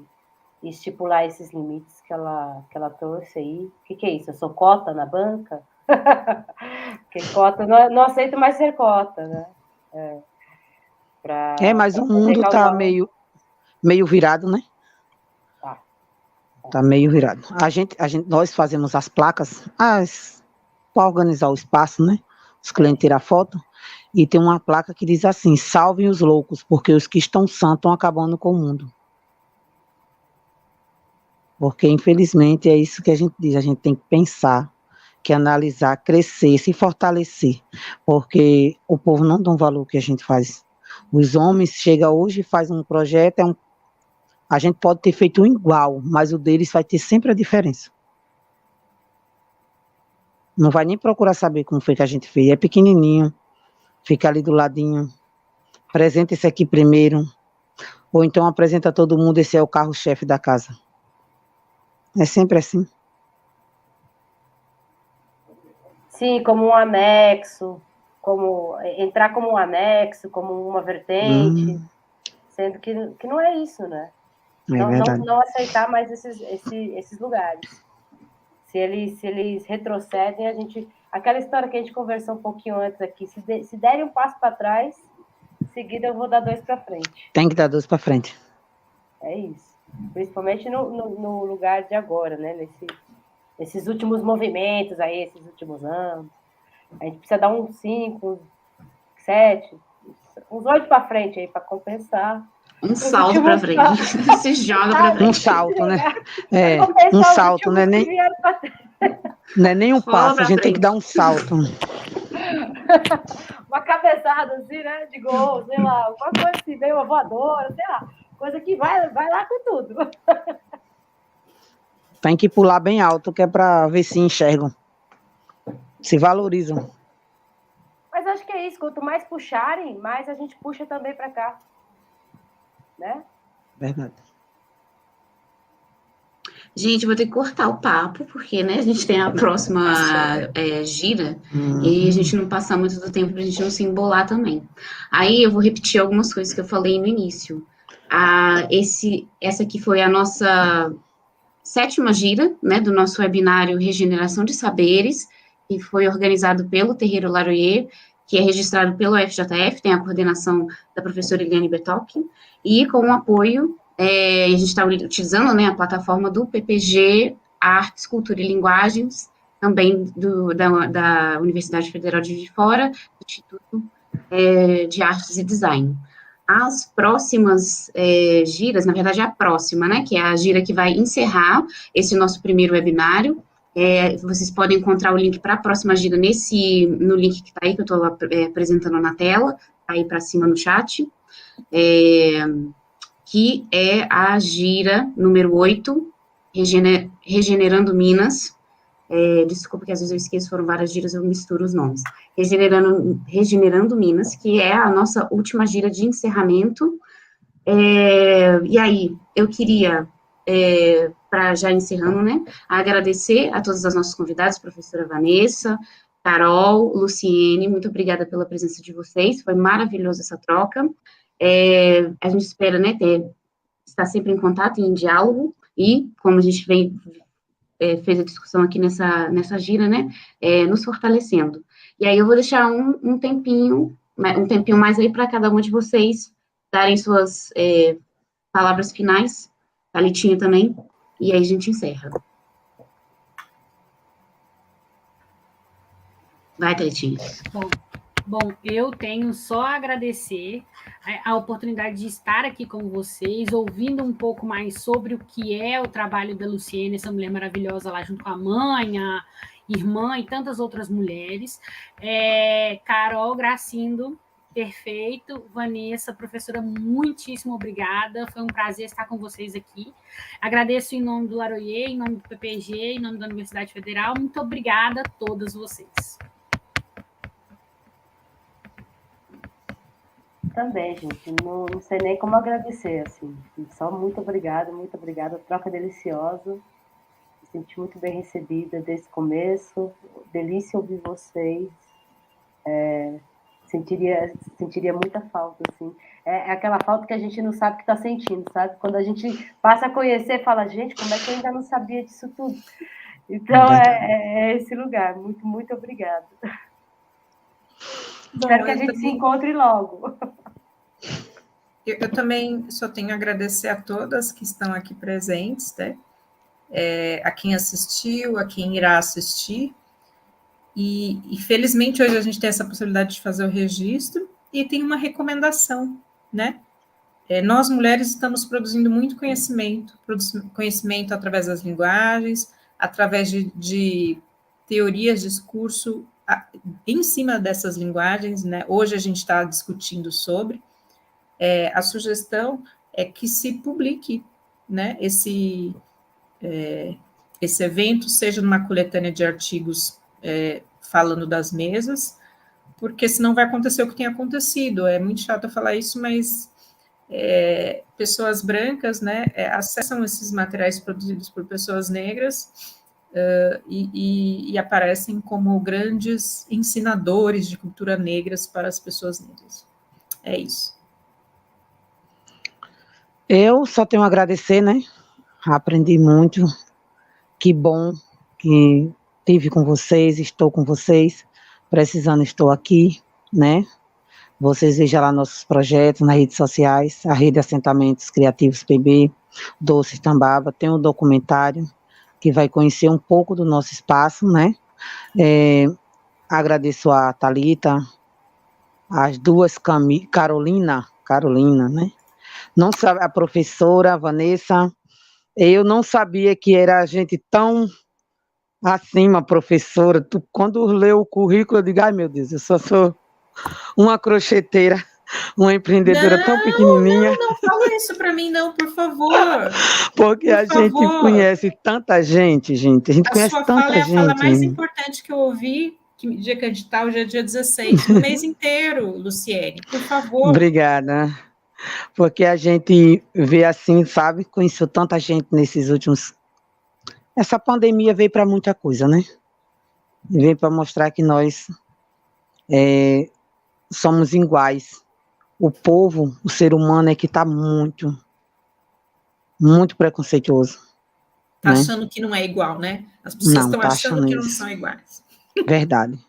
estipular esses limites que ela trouxe aí. O que é isso? Eu sou cota na banca? Porque cota, não aceito mais ser cota, né? Mas o mundo está meio virado, né? Tá meio virado. Nós fazemos as placas para organizar o espaço, né? Os clientes tiram foto. E tem uma placa que diz assim: salvem os loucos, porque os que estão sãos estão acabando com o mundo. Porque, infelizmente, é isso que a gente diz, a gente tem que pensar, que analisar, crescer, se fortalecer, porque o povo não dá um valor que a gente faz. Os homens chegam hoje e fazem um projeto, a gente pode ter feito um igual, mas o deles vai ter sempre a diferença. Não vai nem procurar saber como foi que a gente fez. É pequenininho, fica ali do ladinho. Apresenta esse aqui primeiro. Ou então apresenta todo mundo, esse é o carro-chefe da casa. É sempre assim. Sim, como um anexo, entrar como um anexo, como uma vertente, sendo que não é isso, né? Não aceitar mais esses lugares. Se eles retrocedem, aquela história que a gente conversou um pouquinho antes aqui, se derem um passo para trás, em seguida eu vou dar 2 para frente. Tem que dar 2 para frente. É isso. Principalmente no lugar de agora, né? Nesses últimos movimentos aí, esses últimos anos. A gente precisa dar uns 5, 7, uns 8 para frente aí, para compensar. Um salto para frente. Se joga para frente. Um salto, né? Um salto, né? Não é nem um passo, a gente tem que dar um salto. Uma cabeçada assim, né? De gol, sei lá, alguma coisa assim, meio uma voadora, sei lá. Coisa que vai lá com tudo. Tem que pular bem alto, que é para ver se enxergam. Se valorizam. Mas acho que é isso. Quanto mais puxarem, mais a gente puxa também para cá. Né? Verdade. Gente, vou ter que cortar o papo, porque, né, a gente tem a próxima gira, e a gente não passar muito do tempo pra gente não se embolar também. Aí eu vou repetir algumas coisas que eu falei no início. Essa aqui foi a nossa 7ª gira, né, do nosso webinário Regeneração de Saberes, que foi organizado pelo Terreiro Laroyer, que é registrado pelo FJF, tem a coordenação da professora Eliane Bertocchi, e com o apoio, a gente está utilizando, né, a plataforma do PPG Artes, Cultura e Linguagens, também da Universidade Federal de Juiz de Fora, do Instituto de Artes e Design. As próximas giras, na verdade, a próxima, né, que é a gira que vai encerrar esse nosso primeiro webinário. Vocês podem encontrar o link para a próxima gira no link que está aí, que eu estou apresentando na tela, tá aí para cima no chat, que é a gira número 8, Regenerando Minas. Desculpa que às vezes eu esqueço, foram várias giras, eu misturo os nomes. Regenerando Minas, que é a nossa última gira de encerramento. E aí, eu queria, para já encerrando, né, agradecer a todas as nossas convidadas, professora Vanessa, Carol, Luciene, muito obrigada pela presença de vocês, foi maravilhosa essa troca. A gente espera, né, estar sempre em contato e em diálogo, e como a gente fez a discussão aqui nessa gira, né, nos fortalecendo. E aí eu vou deixar um tempinho mais aí para cada uma de vocês darem suas palavras finais, Thalitinha também, e aí a gente encerra. Vai, Thalitinha. Bom, eu tenho só a agradecer a oportunidade de estar aqui com vocês, ouvindo um pouco mais sobre o que é o trabalho da Luciene, essa mulher maravilhosa lá junto com a mãe, a irmã e tantas outras mulheres. Carol, Gracindo, perfeito. Vanessa, professora, muitíssimo obrigada. Foi um prazer estar com vocês aqui. Agradeço em nome do Laroyer, em nome do PPG, em nome da Universidade Federal. Muito obrigada a todas vocês. Também, gente, não sei nem como agradecer, assim, só muito obrigada, troca deliciosa, me senti muito bem recebida desde o começo, delícia ouvir vocês, sentiria muita falta, assim, é aquela falta que a gente não sabe que está sentindo, sabe, quando a gente passa a conhecer, fala, gente, como é que eu ainda não sabia disso tudo? Então, é esse lugar, muito, muito obrigada. Espero que a gente se encontre logo. Eu também só tenho a agradecer a todas que estão aqui presentes, né? A quem assistiu, a quem irá assistir. E felizmente hoje a gente tem essa possibilidade de fazer o registro e tem uma recomendação, né? Nós, mulheres, estamos produzindo muito conhecimento através das linguagens, através de teorias, discurso em cima dessas linguagens, né? Hoje a gente está discutindo sobre. a sugestão é que se publique, né, esse evento, seja numa coletânea de artigos falando das mesas, porque senão vai acontecer o que tem acontecido. É muito chato eu falar isso, mas pessoas brancas, né, acessam esses materiais produzidos por pessoas negras e aparecem como grandes ensinadores de cultura negras para as pessoas negras. É isso. Eu só tenho a agradecer, né? Aprendi muito. Que bom que estive com vocês, estou com vocês. Precisando, estou aqui, né? Vocês vejam lá nossos projetos nas redes sociais, a Rede Assentamentos Criativos PB, Doces Tambaba, tem um documentário que vai conhecer um pouco do nosso espaço, né? Agradeço a Thalita, as duas Carolina, né? Não sabe, a professora Vanessa, eu não sabia que era gente tão acima, professora. Quando leu o currículo, eu digo, ai meu Deus, eu só sou uma crocheteira, uma empreendedora tão pequenininha. Não fala isso para mim, não, por favor. Porque a gente conhece tanta gente, gente. A gente conhece tanta gente. A sua fala é a fala mais importante que eu ouvi, que dia que é editar, hoje é dia 16, no mês inteiro, Luciene, por favor. Obrigada. Porque a gente vê assim, sabe, conheceu tanta gente nesses últimos... Essa pandemia veio para muita coisa, né? Veio para mostrar que nós somos iguais. O povo, o ser humano é que está muito preconceituoso. Está achando que não é igual, né? As pessoas estão achando que não são iguais. Verdade.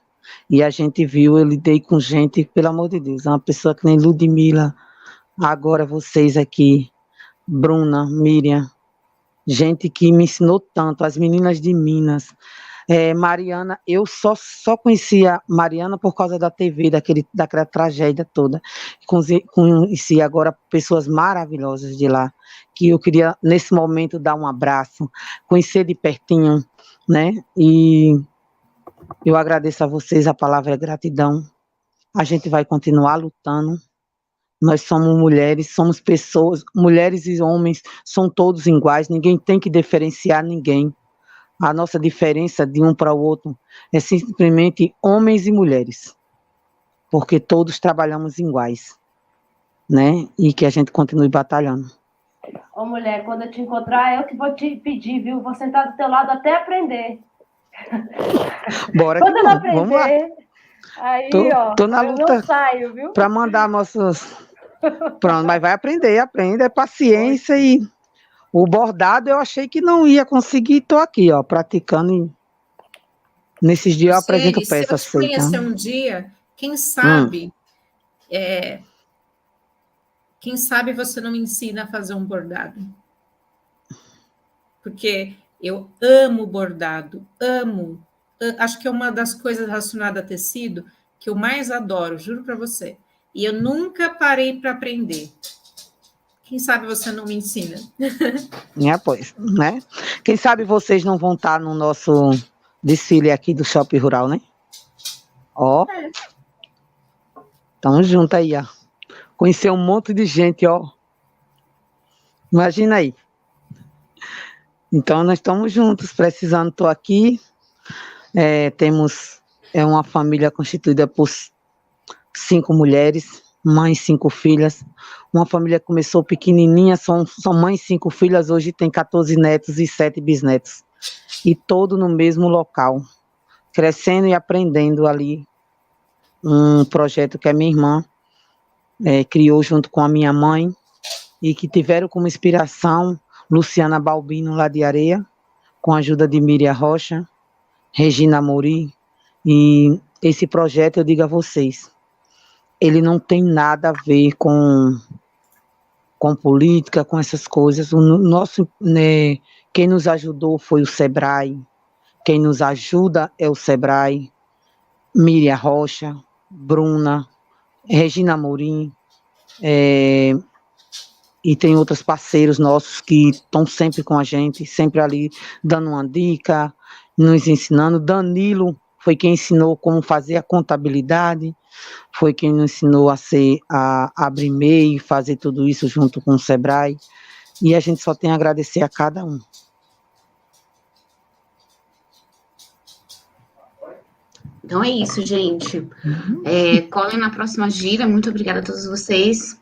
E a gente viu, eu lidei com gente, pelo amor de Deus, uma pessoa que nem Ludmila, agora vocês aqui, Bruna, Miriam, gente que me ensinou tanto, as meninas de Minas, Mariana, eu só conhecia Mariana por causa da TV, daquela tragédia toda. Conheci agora pessoas maravilhosas de lá, que eu queria, nesse momento, dar um abraço, conhecer de pertinho, né? E eu agradeço a vocês, a palavra é gratidão. A gente vai continuar lutando. Nós somos mulheres, somos pessoas, mulheres e homens, são todos iguais, ninguém tem que diferenciar ninguém. A nossa diferença de um para o outro é simplesmente homens e mulheres, porque todos trabalhamos iguais, né? E que a gente continue batalhando. Ô, mulher, quando eu te encontrar, eu que vou te pedir, viu? Vou sentar do teu lado até aprender. Bora quando que eu não aprender, vamos lá. Aí, tô na luta, não saio, viu? Para mandar nossos... Pronto, mas vai aprende, é paciência. E o bordado eu achei que não ia conseguir, tô aqui, ó, praticando. Nesses dias eu apresento peças feitas. Se eu te conhecer um dia, quem sabe você não me ensina a fazer um bordado. Porque eu amo bordado, amo. Acho que é uma das coisas relacionadas a tecido que eu mais adoro, juro para você. E eu nunca parei para aprender. Quem sabe você não me ensina? Pois, né? Quem sabe vocês não vão estar no nosso desfile aqui do Shopping Rural, né? Ó. Tamo junto aí, ó. Conhecer um monte de gente, ó. Imagina aí. Então, nós estamos juntos, precisando, tô aqui. Temos uma família constituída por 5 mulheres, mães, 5 filhas. Uma família que começou pequenininha, são mães, 5 filhas, hoje tem 14 netos e 7 bisnetos. E todo no mesmo local, crescendo e aprendendo ali. Um projeto que a minha irmã criou junto com a minha mãe e que tiveram como inspiração Luciana Balbino, lá de Areia, com a ajuda de Miriam Rocha, Regina Mori. E esse projeto, eu digo a vocês, ele não tem nada a ver com política, com essas coisas. O nosso, né, quem nos ajudou foi o Sebrae, quem nos ajuda é o Sebrae, Miriam Rocha, Bruna, Regina Amorim, e tem outros parceiros nossos que estão sempre com a gente, sempre ali dando uma dica, nos ensinando. Danilo, foi quem ensinou como fazer a contabilidade, foi quem nos ensinou a abrir MEI, fazer tudo isso junto com o Sebrae, e a gente só tem a agradecer a cada um. Então é isso, gente. Colhem na próxima gira. Muito obrigada a todos vocês.